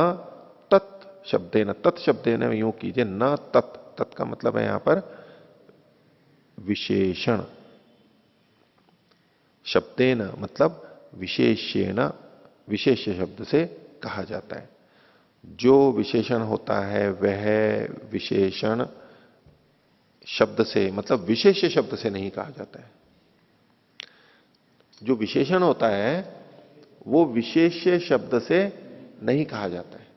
तत्शब्दे न, तत्शब्दे न यूं कीजिए, न तत्, तत् का मतलब है यहां पर विशेषण, शब्देन मतलब विशेष्येण, विशेष्य शब्द से कहा जाता है। जो विशेषण होता है वह विशेषण शब्द से, मतलब विशेष्य शब्द से नहीं कहा जाता है। जो विशेषण होता है वो विशेष्य शब्द से नहीं कहा जाता है।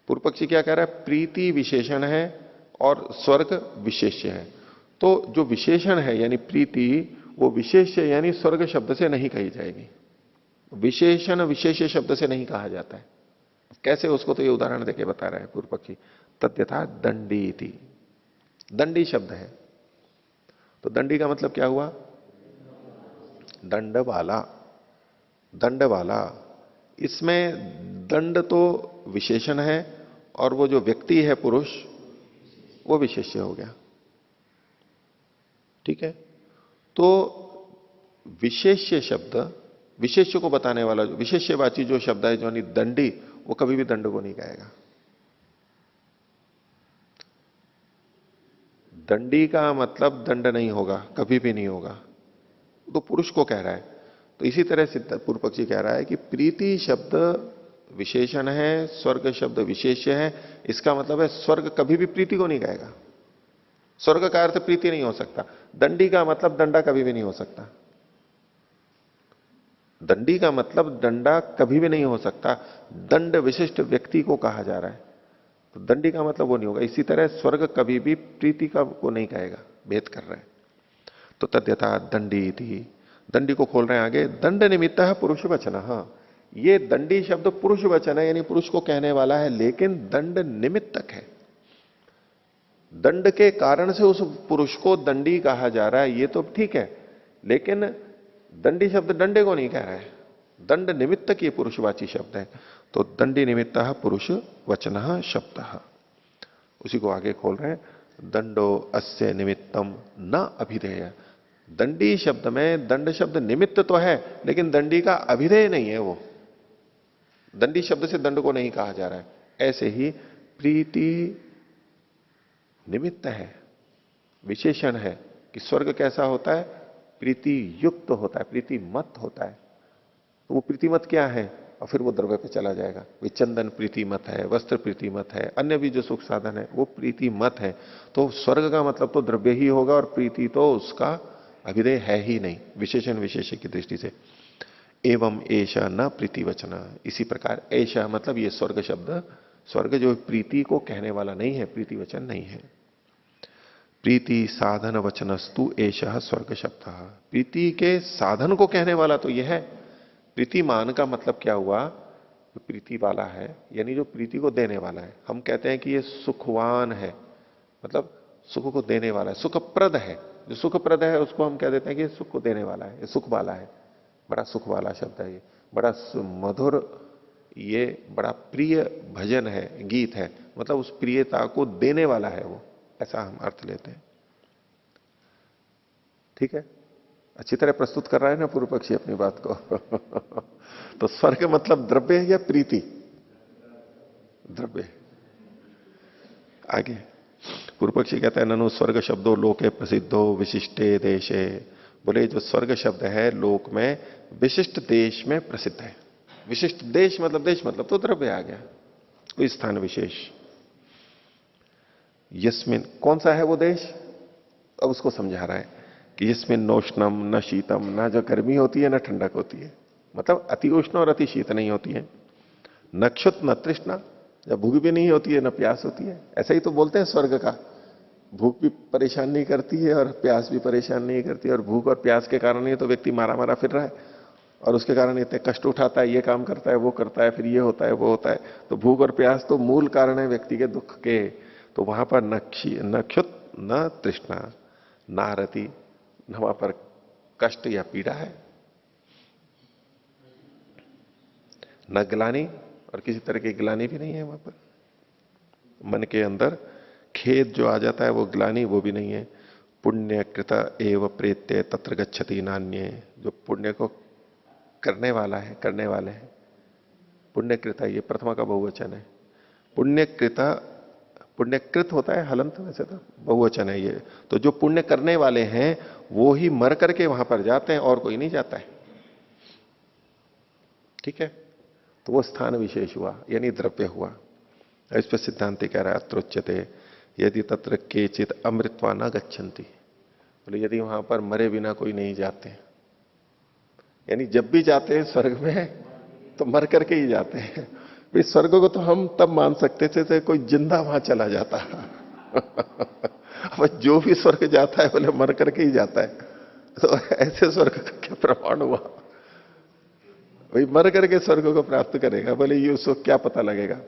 पूर्व पक्षी क्या कह रहा है, प्रीति विशेषण है और स्वर्ग विशेष्य है। तो जो विशेषण है यानी प्रीति, वो विशेष्य यानी स्वर्ग शब्द से नहीं कही जाएगी, विशेषण विशेष्य शब्द से नहीं कहा जाता है। कैसे, उसको तो ये उदाहरण देके बता रहा है पूर्व पक्षी। तद्यथा दंडी थी, दंडी शब्द है, तो दंडी का मतलब क्या हुआ, दंड वाला, दंड वाला। इसमें दंड तो विशेषण है और वो जो व्यक्ति है पुरुष वो विशेष्य हो गया, ठीक है। तो विशेष्य शब्द, विशेष्य को बताने वाला जो विशेष्यवाची जो शब्द है, जो दंडी, वो कभी भी दंड को नहीं कहेगा। दंडी का मतलब दंड नहीं होगा, कभी भी नहीं होगा, तो पुरुष को कह रहा है। तो इसी तरह से पूर्व पक्षी कह रहा है कि प्रीति शब्द विशेषण है, स्वर्ग शब्द विशेष्य है। इसका मतलब है स्वर्ग कभी भी प्रीति को नहीं कहेगा, स्वर्ग का अर्थ प्रीति नहीं हो सकता। दंडी का मतलब दंडा कभी भी नहीं हो सकता, दंडी का मतलब दंडा कभी भी नहीं हो सकता। दंड विशिष्ट व्यक्ति को कहा जा रहा है, तो दंडी का मतलब वो नहीं होगा। इसी तरह स्वर्ग कभी भी प्रीति का को नहीं कहेगा, भेद कर रहा है। तो तद्यथा दंडी थी, दंडी को खोल रहे हैं आगे, दंड निमित्त है पुरुष वचन। हाँ, ये दंडी शब्द पुरुष वचन है, यानी पुरुष को कहने वाला है, लेकिन दंड निमित्तक है। दंड के कारण से उस पुरुष को दंडी कहा जा रहा है, ये तो ठीक है, लेकिन दंडी शब्द दंडे को नहीं कह रहा है, दंड निमित्तक ये पुरुषवाची शब्द है। तो दंडी निमित्त पुरुष वचन शब्द, उसी को आगे खोल रहे हैं, दंडो अस्य निमित्तम न अभिधेय। दंडी शब्द में दंड शब्द निमित्त तो है, लेकिन दंडी का अभिधेय नहीं है वो। दंडी शब्द से दंड को नहीं कहा जा रहा है। ऐसे ही प्रीति निमित्त है, विशेषण है कि स्वर्ग कैसा होता है, प्रीति युक्त होता है, प्रीति मत होता है। तो वो प्रीतिमत क्या है, और फिर वो द्रव्य पे चला जाएगा। वे चंदन प्रीतिमत है, वस्त्र प्रीतिमत है, अन्य भी जो सुख साधन है वो प्रीतिमत है। तो स्वर्ग का मतलब तो द्रव्य ही होगा, और प्रीति तो उसका अभिधेय है ही नहीं, विशेषण विशेष की दृष्टि से। एवं ऐशा न प्रीति वचना, इसी प्रकार ऐशा मतलब ये स्वर्ग शब्द, स्वर्ग जो प्रीति को कहने वाला नहीं है, प्रीति वचन नहीं है। प्रीति साधन वचनस्तु ऐशा स्वर्ग शब्द, प्रीति के साधन को कहने वाला तो यह है। प्रीतिमान का मतलब क्या हुआ, जो प्रीति वाला है, यानी जो प्रीति को देने वाला है। हम कहते हैं कि ये सुखवान है, मतलब सुख को देने वाला है, सुखप्रद है। जो सुखप्रद है उसको हम कह देते हैं कि ये सुख को देने वाला है, ये सुख वाला है। बड़ा सुख वाला शब्द है ये, बड़ा मधुर, ये बड़ा प्रिय भजन है, गीत है, मतलब उस प्रियता को देने वाला है वो, ऐसा हम अर्थ लेते हैं। ठीक है, अच्छी तरह प्रस्तुत कर रहा है ना पूर्व पक्षी अपनी बात को। तो स्वर्ग मतलब द्रव्य या प्रीति, द्रव्य। आगे पूर्व पक्षी कहता है ननु स्वर्ग शब्दों लोके प्रसिद्धो विशिष्टे देशे, बोले जो स्वर्ग शब्द है लोक में विशिष्ट देश में प्रसिद्ध है। विशिष्ट देश मतलब तो द्रव्य आ गया, कोई स्थान विशेष। यस्मिन, कौन सा है वो देश, अब उसको समझा रहा है कि यस्मिन नोष्णम न शीतम, ना जो गर्मी होती है ना ठंडक होती है, मतलब अति उष्ण और अति शीत नहीं होती है, न क्षुत न तृष्णा, या भूख भी नहीं होती है न प्यास होती है। ऐसा ही तो बोलते हैं स्वर्ग का, भूख भी परेशान नहीं करती है और प्यास भी परेशान नहीं करती है। और भूख और प्यास के कारण ही तो व्यक्ति मारा मारा फिर रहा है, और उसके कारण इतने कष्ट उठाता है, ये काम करता है, वो करता है, फिर ये होता है, वो होता है। तो भूख और प्यास तो मूल कारण है व्यक्ति के दुख के। तो वहां पर न क्षुत न तृष्णा, न रति, न वहां पर कष्ट या पीड़ा है, न ग्लानि, और किसी तरह की ग्लानि भी नहीं है वहां पर। मन के अंदर खेद जो आ जाता है वो ग्लानि, वो भी नहीं है। पुण्य कृत एव प्रेत्य तत्र गच्छति नान्ये, जो पुण्य को करने वाला है, करने वाले हैं। पुण्यकृत, ये प्रथमा का बहुवचन है। पुण्यकृता, पुण्यकृत होता है हलंत, वैसे तो बहुवचन है ये। तो जो पुण्य करने वाले हैं वो ही मर करके वहां पर जाते हैं, और कोई नहीं जाता है। ठीक है, तो वो स्थान विशेष हुआ, यानी द्रव्य हुआ। इस पर सिद्धांति कह रहा है अत्रोच्यते यदि तत्र केचित अमृतवा न गच्छन्ति, बोले यदि वहां पर मरे बिना कोई नहीं जाते, यानी जब भी जाते हैं स्वर्ग में तो मर करके ही जाते हैं। भाई स्वर्ग को तो हम तब मान सकते थे कोई जिंदा वहां चला जाता। अब जो भी स्वर्ग जाता है बोले मर करके ही जाता है, तो ऐसे स्वर्ग का क्या प्रमाण हुआ। भाई मर करके स्वर्ग को प्राप्त करेगा, बोले ये उसको क्या पता लगेगा,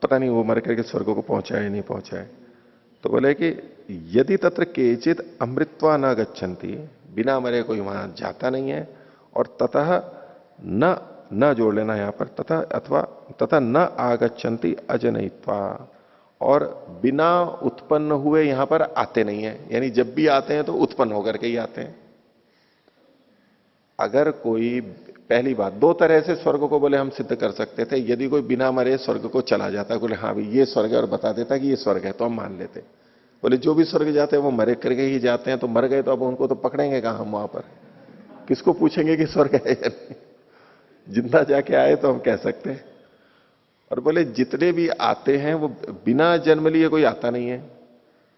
पता नहीं वो मर करके स्वर्ग को पहुंचा है नहीं पहुंचा है। तो बोले कि यदि तत्र केचित अमृतवा न गच्छन्ति, बिना मरे कोई वहां जाता नहीं है। और ततः न जोड़ लेना यहां पर, तथा अथवा तथा न आगच्छन्ति अजनयित्वा, और बिना उत्पन्न हुए यहां पर आते नहीं है, यानी जब भी आते हैं तो उत्पन्न होकर के ही आते हैं। अगर कोई, पहली बात, दो तरह से स्वर्ग को बोले हम सिद्ध कर सकते थे। यदि कोई बिना मरे स्वर्ग को चला जाता, बोले हाँ भाई ये स्वर्ग है, और बता देता कि ये स्वर्ग है, तो हम मान लेते। बोले जो भी स्वर्ग जाते हैं वो मरे करके ही जाते हैं, तो मर गए तो अब उनको तो पकड़ेंगे कहां हम वहां पर, किसको पूछेंगे कि स्वर्ग है या नहीं। जिंदा जाके आए तो हम कह सकते हैं। और बोले जितने भी आते हैं वो बिना जन्म लिए कोई आता नहीं है,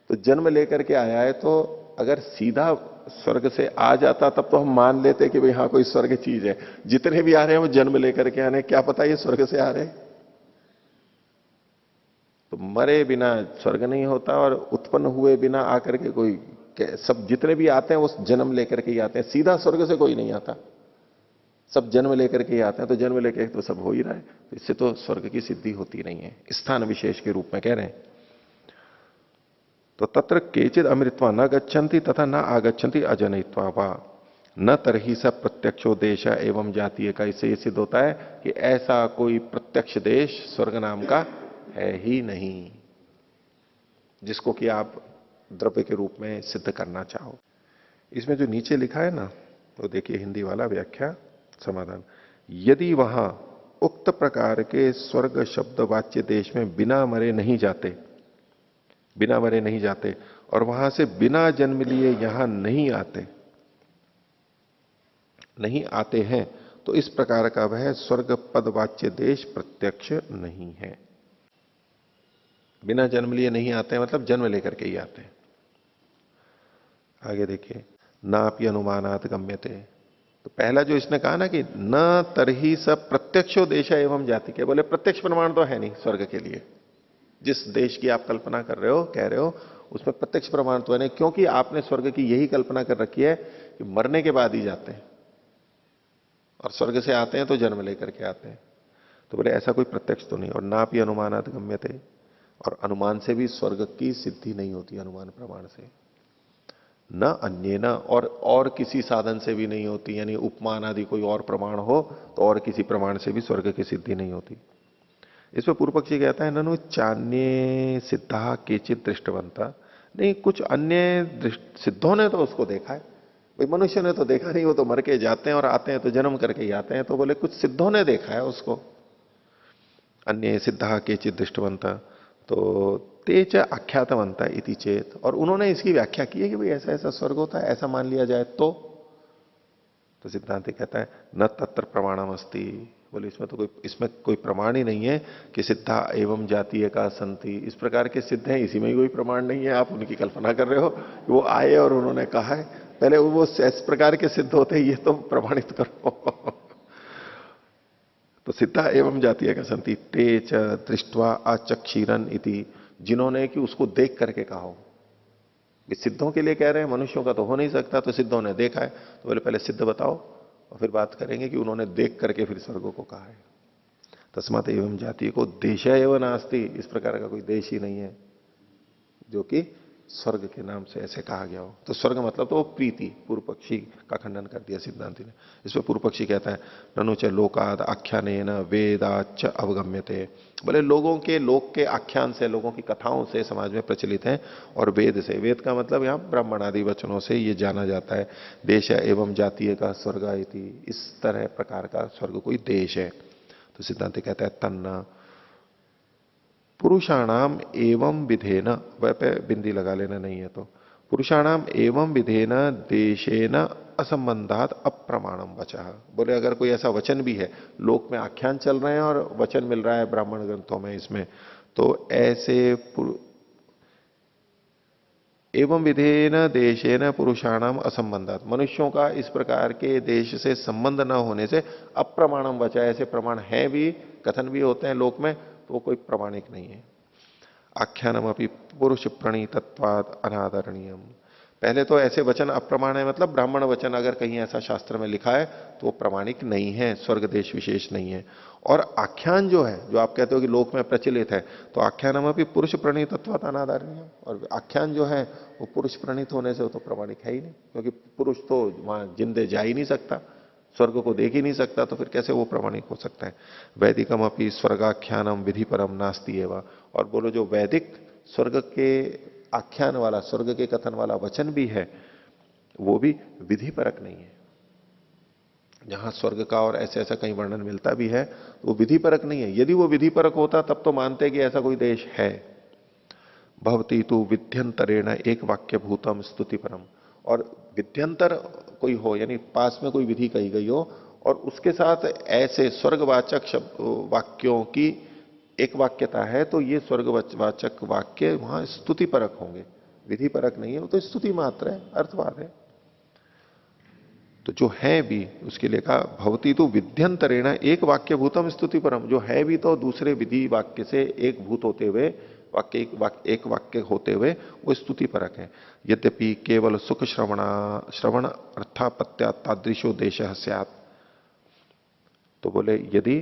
तो जन्म लेकर के आया है, तो अगर सीधा स्वर्ग से आ जाता तब तो हम मान लेते कि भाई हाँ कोई स्वर्ग चीज है। जितने भी आ रहे हैं वो जन्म लेकर के आने, क्या पता ये स्वर्ग से आ रहे। तो मरे बिना स्वर्ग नहीं होता, और उत्पन्न हुए बिना आकर के कोई, सब जितने भी आते हैं वो जन्म लेकर के ही आते हैं, सीधा स्वर्ग से कोई नहीं आता, सब जन्म लेकर के ही आते हैं। तो जन्म लेकर तो सब हो ही रहा है, तो इससे तो स्वर्ग की सिद्धि होती नहीं है, स्थान विशेष के रूप में कह रहे हैं। तो तत्र केचित अमृतवा न गच्छन्ति तथा न आगच्छन्ति अजनयित्वा वा न तरही स प्रत्यक्षो देश एवं जातीय का। इससे यह सिद्ध होता है कि ऐसा कोई प्रत्यक्ष देश स्वर्ग नाम का है ही नहीं, जिसको कि आप द्रव्य के रूप में सिद्ध करना चाहो। इसमें जो नीचे लिखा है ना, तो देखिए हिंदी वाला व्याख्या समाधान, यदि वहां उक्त प्रकार के स्वर्ग शब्द वाच्य देश में बिना मरे नहीं जाते, बिना मरे नहीं जाते, और वहां से बिना जन्म लिए यहां नहीं आते, नहीं आते हैं, तो इस प्रकार का वह स्वर्ग पद वाच्य देश प्रत्यक्ष नहीं है। बिना जन्म लिए नहीं आते हैं मतलब जन्म लेकर के ही आते हैं। आगे देखिए, नापि अनुमानात गम्यते। तो पहला जो इसने कहा ना कि न तरही सब प्रत्यक्षो देश एवं जाति के, बोले प्रत्यक्ष प्रमाण तो है नहीं स्वर्ग के लिए। जिस देश की आप कल्पना कर रहे हो, कह रहे हो, उसमें प्रत्यक्ष प्रमाण तो है नहीं, क्योंकि आपने स्वर्ग की यही कल्पना कर रखी है कि मरने के बाद ही जाते हैं और स्वर्ग से आते हैं तो जन्म लेकर के आते हैं। तो बोले ऐसा कोई प्रत्यक्ष तो नहीं। और ना भी अनुमानात गम्यते, और अनुमान से भी स्वर्ग की सिद्धि नहीं होती, अनुमान प्रमाण से। न अन्य न, और किसी साधन से भी नहीं होती, यानी उपमान आदि कोई और प्रमाण हो तो और किसी प्रमाण से भी स्वर्ग की सिद्धि नहीं होती। इसमें पूर्व पक्षी कहता है ननु चान्य सिद्धा केचित दृष्टवंता, नहीं कुछ अन्य सिद्धों ने तो उसको देखा है, भाई मनुष्य ने तो देखा नहीं, वो तो मर के जाते हैं और आते हैं तो जन्म करके ही आते हैं। तो बोले कुछ सिद्धों ने देखा है उसको, अन्य सिद्धा केचित दृष्टवंता, तो तेज आख्यातवंता इति चेत, और उन्होंने इसकी व्याख्या की है कि भाई ऐसा ऐसा स्वर्ग होता है, ऐसा मान लिया जाए तो सिद्धांत कहता है न तत्र प्रमाणम अस्ति, बोले इसमें कोई प्रमाण ही नहीं है कि सिद्धा एवं जातीय का संति, इस प्रकार के सिद्ध हैं, इसी में ही कोई प्रमाण नहीं है। आप उनकी कल्पना कर रहे हो कि वो आए और उन्होंने कहा है, पहले वो इस प्रकार के सिद्ध होते हैं, ये तो प्रमाणित करो। तो सिद्धा एवं जातीय का संति तेज दृष्टवा अचक्षीरन इति, जिन्होंने कि उसको देख करके कहा हो। सिद्धों के लिए कह रहे हैं, मनुष्यों का तो हो नहीं सकता, तो सिद्धों ने देखा है, तो बोले पहले सिद्ध बताओ और फिर बात करेंगे कि उन्होंने देख करके फिर स्वर्ग को कहा है। तस्मात एवं जाति को देश एवं नास्ति, इस प्रकार का कोई देश ही नहीं है जो कि स्वर्ग के नाम से ऐसे कहा गया हो। तो स्वर्ग मतलब तो प्रीति, पूर्व पक्षी का खंडन कर दिया सिद्धांति ने। इसमें पूर्व पक्षी कहता है ननु च लोकाद आख्यानेन वेदाच अवगम्यते, बोले लोगों के लोक के आख्यान से, लोगों की कथाओं से समाज में प्रचलित है, और वेद से, वेद का मतलब यहां ब्राह्मण आदि वचनों से ये जाना जाता है देश एवं जातीय का स्वर्ग इति, इस तरह प्रकार का स्वर्ग कोई देश है। तो सिद्धांत कहता है तन्ना पुरुषाणाम एवं विधेन, वह पे बिंदी लगा लेना नहीं है, तो पुरुषाणाम एवं विधेन देशेन असंबंधात अप्रमाणम वचः, बोले अगर कोई ऐसा वचन भी है, लोक में आख्यान चल रहे हैं और वचन मिल रहा है ब्राह्मण ग्रंथों में इसमें, तो ऐसे एवं विधेन देशेन पुरुषाणाम असंबंधात, मनुष्यों का इस प्रकार के देश से संबंध न होने से अप्रमाणम वचः, ऐसे प्रमाण है भी, कथन भी होते हैं लोक में, तो कोई प्रमाणिक नहीं है। आख्यानम अपनी पुरुष प्रणीतत्वाद अनादरणीयम, पहले तो ऐसे वचन अप्रमाण है, मतलब ब्राह्मण वचन अगर कहीं ऐसा शास्त्र में लिखा है तो वो प्रमाणिक नहीं है, स्वर्ग देश विशेष नहीं है। और आख्यान जो है, जो आप कहते हो कि लोक में प्रचलित है, तो आख्यानम अपनी पुरुष प्रणीतत्वाद अनादरणीयम, और आख्यान जो है वो पुरुष प्रणीत होने से वो तो प्रमाणिक है ही नहीं, क्योंकि पुरुष तो वहां जिंदे जा ही नहीं सकता, स्वर्ग को देख ही नहीं सकता, तो फिर कैसे वो प्रमाणिक हो सकता है। वैदिकम अपनी स्वर्गाख्यानम विधि परम नास्ति एवं, और बोलो जो वैदिक स्वर्ग के आख्यान वाला, स्वर्ग के कथन वाला वचन भी है, वो भी विधि परक नहीं है। जहां स्वर्ग का और ऐसे ऐसा कहीं वर्णन मिलता भी है तो वो विधि परक नहीं है। यदि वो विधि परक होता तब तो मानते कि ऐसा कोई देश है। भवती तु विध्यंतरेण एक वाक्य भूतम स्तुति परम, और विध्यंतर कोई हो, यानी पास में कोई विधि कही गई हो और उसके साथ ऐसे स्वर्गवाचक शब्द वाक्यों की एक वाक्यता है, तो ये स्वर्गवाचक वाक्य वहां स्तुति परक होंगे, विधि परक नहीं है, वो तो स्तुति मात्र है, अर्थवाद है। तो जो है भी उसके लिए कहा भवती तो विध्यंतरेण एक वाक्य भूतम स्तुति परम, जो है भी तो दूसरे विधि वाक्य से एक भूत होते हुए, एक वाक्य होते हुए वो स्तुति परक है। यद्यपि केवल सुख श्रवण अर्थापत्या तादृशो देश स्यात्, तो बोले यदि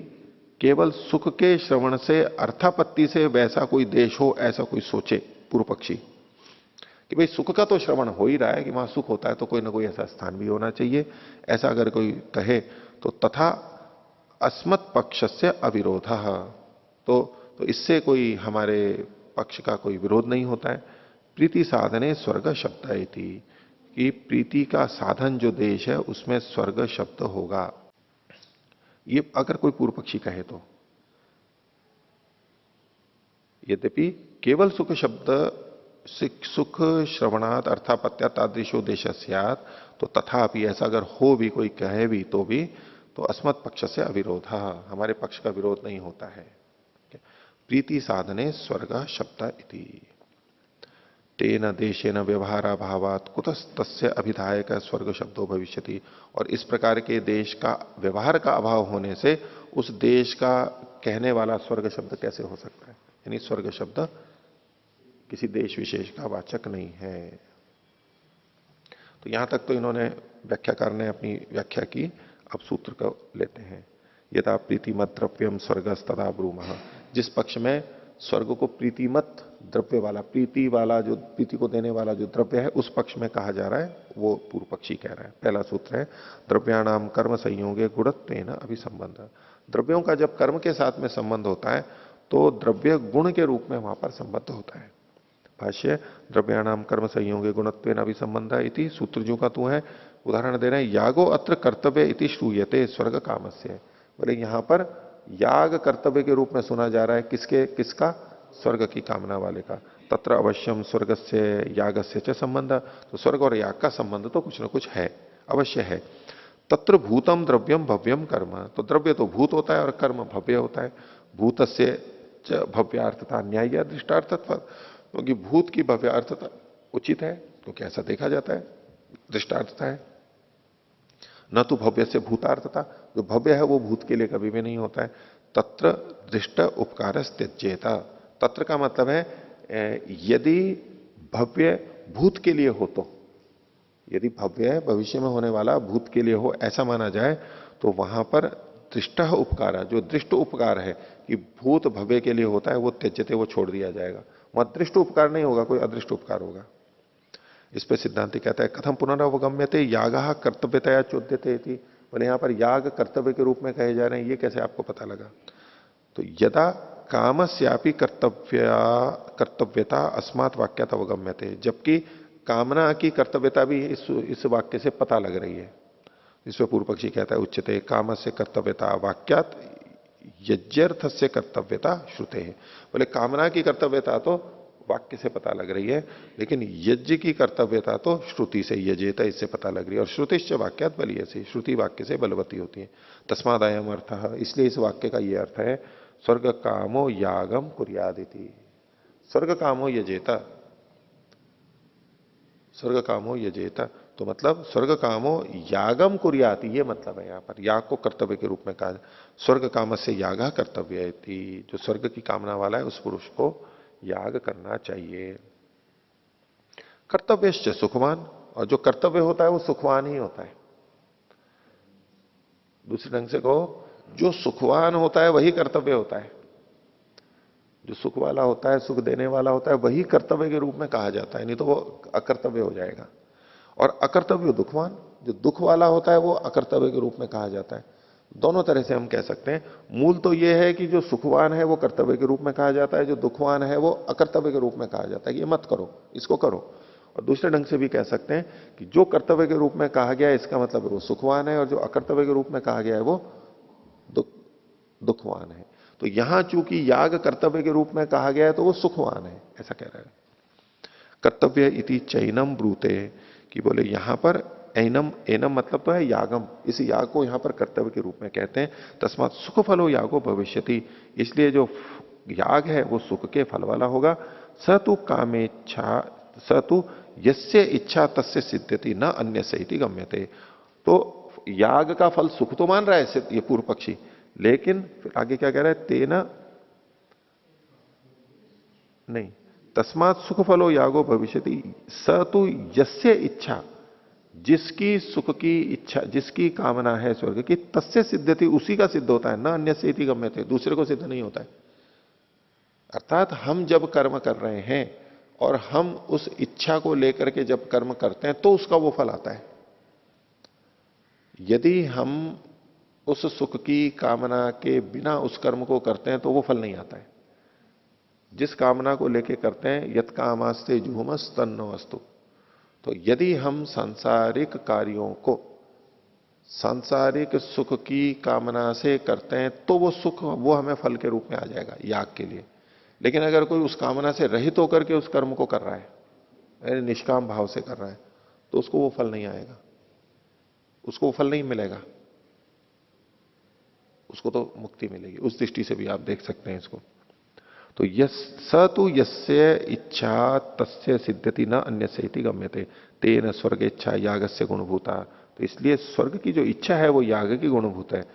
केवल सुख के श्रवण से, अर्थापत्ति से वैसा कोई देश हो, ऐसा कोई सोचे पूर्व पक्षी कि भाई सुख का तो श्रवण हो ही रहा है कि वहां सुख होता है, तो कोई ना कोई ऐसा स्थान भी होना चाहिए, ऐसा अगर कोई कहे तो तथा अस्मत् पक्ष से अविरोध, तो इससे कोई हमारे पक्ष का कोई विरोध नहीं होता है। प्रीति साधने स्वर्ग शब्द इति, कि प्रीति का साधन जो देश है उसमें स्वर्ग शब्द होगा। ये अगर कोई पूर्व पक्षी कहे तो, यद्यपि केवल सुख शब्द सुख श्रवणात् अर्थापत्या तादृशो देश स्यात्, तो तथापि ऐसा अगर हो भी, कोई कहे भी तो अस्मत् पक्ष से अविरोध, हमारे पक्ष का विरोध नहीं होता है। प्रीति साधने स्वर्ग शब्द इति तेन देशेन व्यवहाराभावात् कुतस्तस्य अभिधायक स्वर्ग शब्दो भविष्यति। और इस प्रकार के देश का व्यवहार का अभाव होने से उस देश का कहने वाला स्वर्ग शब्द कैसे हो सकता है? यानी स्वर्ग शब्द किसी देश विशेष का वाचक नहीं है। तो यहां तक तो इन्होंने व्याख्याकार ने अपनी व्याख्या की। अब सूत्र को लेते हैं। यथा प्रीतिमत द्रव्यम स्वर्गस तदा ब्रूमः, जिस पक्ष में स्वर्ग को प्रीतिमत द्रव्य वाला, प्रीति वाला, जो प्रीति को देने वाला जो द्रव्य है, उस पक्ष में कहा जा रहा है, वो पूर्व पक्षी कह रहा है। पहला सूत्र है द्रव्याणाम कर्म संयोगे गुणत्वेन अभिसंबंध। द्रव्यों का जब कर्म के साथ में संबंध होता है तो द्रव्य गुण के रूप में वहां पर संबद्ध होता है। भाष्य द्रव्याणाम कर्म संयोगे गुणत्वेन अभिसंबंध इति सूत्र जो का तू है, उदाहरण दे रहे हैं यागो अत्र कर्तव्य इति श्रूयते स्वर्ग कामस्य। बोले यहां पर याग कर्तव्य के रूप में सुना जा रहा है, किसका? स्वर्ग की कामना वाले का। तत्र अवश्यम स्वर्ग से याग से च संबंध, तो स्वर्ग और याग का संबंध तो कुछ ना कुछ है, अवश्य है। तत्र भूतम द्रव्यम भव्यम कर्म, तो द्रव्य तो भूत होता है और कर्म भव्य होता है। भूतस्य च भव्यार्थता न्याय दृष्टार्थत्व, क्योंकि भूत की भव्यार्थता उचित है, क्योंकि ऐसा देखा जाता है, दृष्टार्थता है। न तो भव्य से भूतार्थता, जो भव्य है वो भूत के लिए कभी भी नहीं होता है। तत्र दृष्ट उपकार त्यजेता, तत्र का मतलब है यदि भव्य भूत के लिए हो तो, यदि भव्य भविष्य में होने वाला भूत के लिए हो ऐसा माना जाए, तो वहां पर दृष्ट उपकार, जो दृष्ट उपकार है कि भूत भव्य के लिए होता है, वो त्यजते, वो छोड़ दिया जाएगा। वहां दृष्ट उपकार नहीं होगा, कोई अदृष्ट उपकार होगा। इस पे सिद्धांति कहता है कथम पुनरावगम्यते यागा कर्तव्यतया चोद्यते इति। बोले यहां पर याग कर्तव्य के रूप में कहे जा रहे हैं, ये कैसे आपको पता लगा? तो यदा कामस्यापि कर्तव्यता अस्मात् वाक्यात अवगम्यते, जबकि कामना की कर्तव्यता भी इस वाक्य से पता लग रही है। इसमें पूर्व पक्षी कहता है उच्चते काम से कर्तव्यता वाक्यात यज्ञर्थ से कर्तव्यता श्रुते है। बोले कामना की कर्तव्यता तो वाक्य से पता लग रही है, लेकिन यज्ञ की कर्तव्यता तो श्रुति से, यजेता, इससे पता लग रही है। और श्रुतिश्च वाक्यात बलीय से, श्रुति वाक्य से बलवती होती है। तस्मादायम अर्थ, इसलिए इस वाक्य का यह अर्थ है स्वर्ग कामो यागम कुर्यादिति। स्वर्ग कामो यजेता, स्वर्ग कामो यजेता, तो मतलब स्वर्ग कामो यागम कुर्याति, ये मतलब है यहां पर। याग को कर्तव्य के रूप में कहा, स्वर्ग काम से यागा कर्तव्य है, जो स्वर्ग की कामना वाला है उस पुरुष को याग करना चाहिए। कर्तव्यश्च सुखवान, और जो कर्तव्य होता है वो सुखवान ही होता है। दूसरे ढंग से कहो, जो सुखवान होता है वही कर्तव्य होता है। जो सुख वाला होता है, सुख देने वाला होता है, वही कर्तव्य के रूप में कहा जाता है, नहीं तो वो अकर्तव्य हो जाएगा। और अकर्तव्य दुखवान, जो दुख वाला होता है वो अकर्तव्य के रूप में कहा जाता है। दोनों तरह से हम कह सकते हैं। मूल तो ये है कि जो सुखवान है वो कर्तव्य के रूप में कहा जाता है, जो दुखवान है वो अकर्तव्य के रूप में कहा जाता है, ये मत करो, इसको करो। और दूसरे ढंग से भी कह सकते हैं कि जो कर्तव्य के रूप में कहा गया है इसका मतलब है वो सुखवान है, और जो अकर्तव्य के रूप में कहा गया है वो दुखवान है। तो यहां चूंकि याग कर्तव्य के रूप में कहा गया है तो वो सुखवान है, ऐसा कह रहा है। कर्तव्य इति चैनम ब्रूते, कि बोले यहां पर एनम, एनम मतलब तो है यागम, इस याग को यहां पर कर्तव्य के रूप में कहते हैं। तस्मात सुख फलो यागो भविष्यति, इसलिए जो याग है वो सुख के फल वाला होगा। स तु कामेच्छा, स तु यस्य इच्छा तस्य सिद्ध्यति न अन्य से इति गम्यते। तो याग का फल सुख तो मान रहा है ये पूर्व पक्षी, लेकिन फिर आगे क्या कह रहा है? तेना नहीं, तस्मात सुख फलो यागो भविष्यति स तु यस्य इच्छा, जिसकी सुख की इच्छा, जिसकी कामना है स्वर्ग की, तस्य सिद्धति, उसी का सिद्ध होता है, ना अन्य से इति गम्यते, दूसरे को सिद्ध नहीं होता है। अर्थात हम जब कर्म कर रहे हैं और हम उस इच्छा को लेकर के जब कर्म करते हैं तो उसका वो फल आता है। यदि हम उस सुख की कामना के बिना उस कर्म को करते हैं तो वो फल नहीं आता है। जिस कामना को लेके करते हैं, यत कामास्ते जुहुमस तन्नो अस्तु, तो यदि हम सांसारिक कार्यों को सांसारिक सुख की कामना से करते हैं तो वो सुख वो हमें फल के रूप में आ जाएगा याग के लिए। लेकिन अगर कोई उस कामना से रहित होकर के उस कर्म को कर रहा है, यानी निष्काम भाव से कर रहा है, तो उसको वो फल नहीं आएगा, उसको वो फल नहीं मिलेगा, उसको तो मुक्ति मिलेगी। उस दृष्टि से भी आप देख सकते हैं इसको। तो यस स तु यस्य इच्छा तस्य सिद्ध्यति न अन्य से गम्यते तेन स्वर्ग इच्छा यागस्य गुणभूता। तो इसलिए स्वर्ग की जो इच्छा है वो याग की गुणभूत है।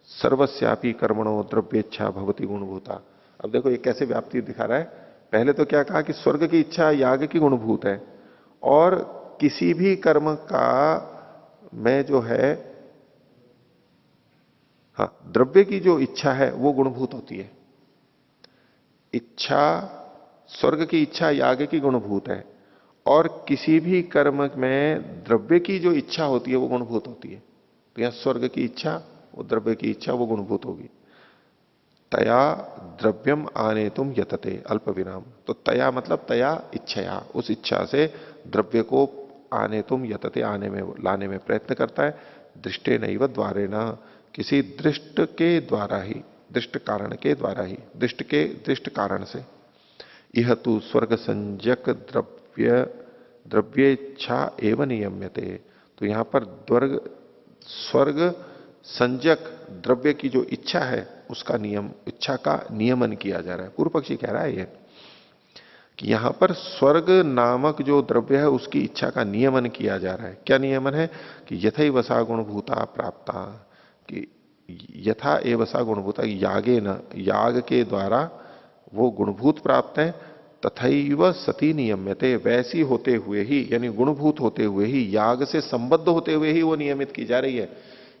सर्वस्यापि कर्मणो द्रव्येच्छा भवती गुणभूता। अब देखो ये कैसे व्याप्ति दिखा रहा है। पहले तो क्या कहा कि स्वर्ग की इच्छा याग की गुणभूत है, और किसी भी कर्म का में जो है, हाँ, द्रव्य की जो इच्छा है वो गुणभूत होती है। इच्छा, स्वर्ग की इच्छा याग की गुणभूत है, और किसी भी कर्म में द्रव्य की जो इच्छा होती है वो गुणभूत होती है। तो यहां स्वर्ग की इच्छा, वो द्रव्य की इच्छा, वो गुणभूत होगी। तया द्रव्यम आने तुम यतते अल्प विराम। तो तया मतलब तया इच्छया, उस इच्छा से द्रव्य को आने तुम यतते, आने में लाने में प्रयत्न करता है। दृष्टे नैव द्वारेण, किसी दृष्ट के द्वारा ही, दृष्ट कारण के द्वारा ही, दृष्ट कारण से। यह तू स्वर्ग संज्ञक द्रव्येच्छा एवं नियम्यते। तो यहां पर स्वर्ग संज्ञक द्रव्य की जो इच्छा है उसका नियम, इच्छा का नियमन किया जा रहा है। पूर्व पक्षी कह रहा है ये कि यहां पर स्वर्ग नामक जो द्रव्य है उसकी इच्छा का नियमन किया जा रहा है। क्या नियमन है कि यथै वसा गुणभूता प्राप्ता, कि यथा एवसा गुणभूता, यागे न, याग के द्वारा वो गुणभूत प्राप्त है। तथैव सती नियम्यते, वैसी होते हुए ही, यानी गुणभूत होते हुए ही, याग से संबद्ध होते हुए ही वो नियमित की जा रही है।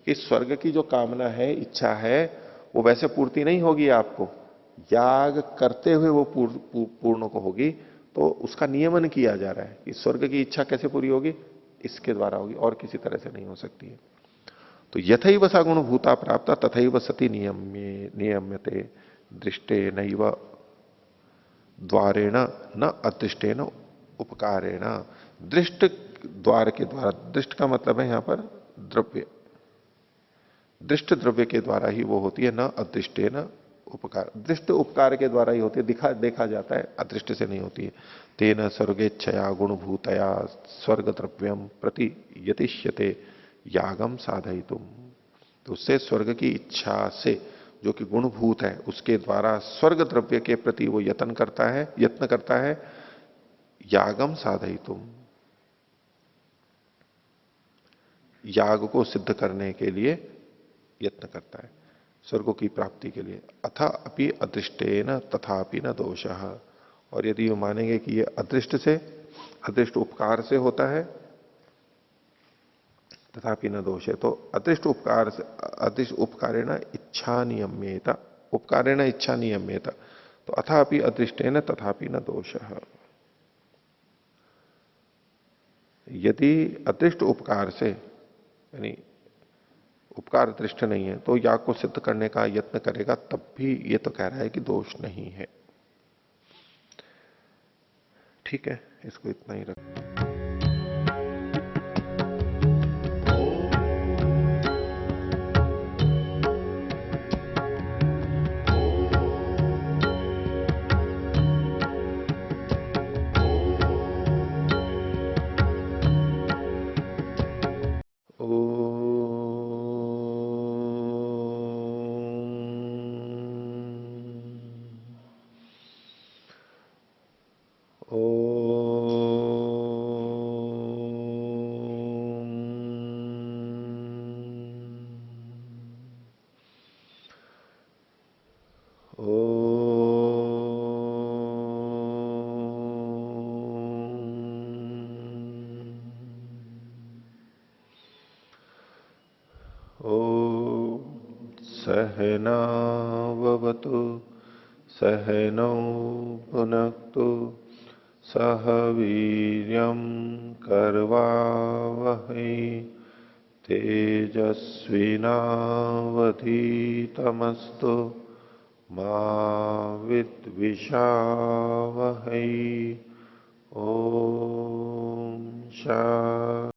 कि स्वर्ग की जो कामना है, इच्छा है, वो वैसे पूर्ति नहीं होगी आपको, याग करते हुए वो पूर्ण को होगी। तो उसका नियमन किया जा रहा है कि स्वर्ग की इच्छा कैसे पूरी होगी, इसके द्वारा होगी, और किसी तरह से नहीं हो सकती है। तो यथैव सा गुण भूता प्राप्त तथैव सती नियम्यते दृष्टे नैव द्वारेण न अदृष्टेन उपकारेण। दृष्ट द्वार के द्वारा, दृष्ट का मतलब है यहां पर द्रव्य, दृष्ट द्रव्य के द्वारा ही वो होती है, न अदृष्टेन उपकार, दृष्ट उपकार के द्वारा ही होती है, देखा जाता है, अदृष्ट से नहीं होती है। तेन स्वर्गेच्छया गुणभूतया स्वर्ग द्रव्यम प्रति यतिष्यते यागम साधयितुम। तो उससे स्वर्ग की इच्छा से, जो कि गुणभूत है, उसके द्वारा स्वर्ग द्रव्य के प्रति वो यत्न करता है यागम साधयितुम, याग को सिद्ध करने के लिए यत्न करता है, स्वर्गों की प्राप्ति के लिए। अथा अपि अदृष्टेन तथापि न दोषः। और यदि ये मानेंगे कि ये अदृष्ट से, अदृष्ट उपकार से होता है, तथापि न दोष है, तो अदृष्ट उपकार से, अदृष्ट उपकारेण इच्छा नियम्येत, उपकारेण इच्छा नियम्येत, तो अथापि अदृष्टेन तथापि न दोषः। यदि अदृष्ट उपकार से, यानी उपकार दृष्ट नहीं है, तो याग को सिद्ध करने का यत्न करेगा, तब भी ये तो कह रहा है कि दोष नहीं है। ठीक है, इसको इतना ही रख। सहनावतु सहनौ भुनक्तु सह वीर्यं कर्वावहै तेजस्विनावधीतमस्तु मा विद्विषावहै। ओम शांति।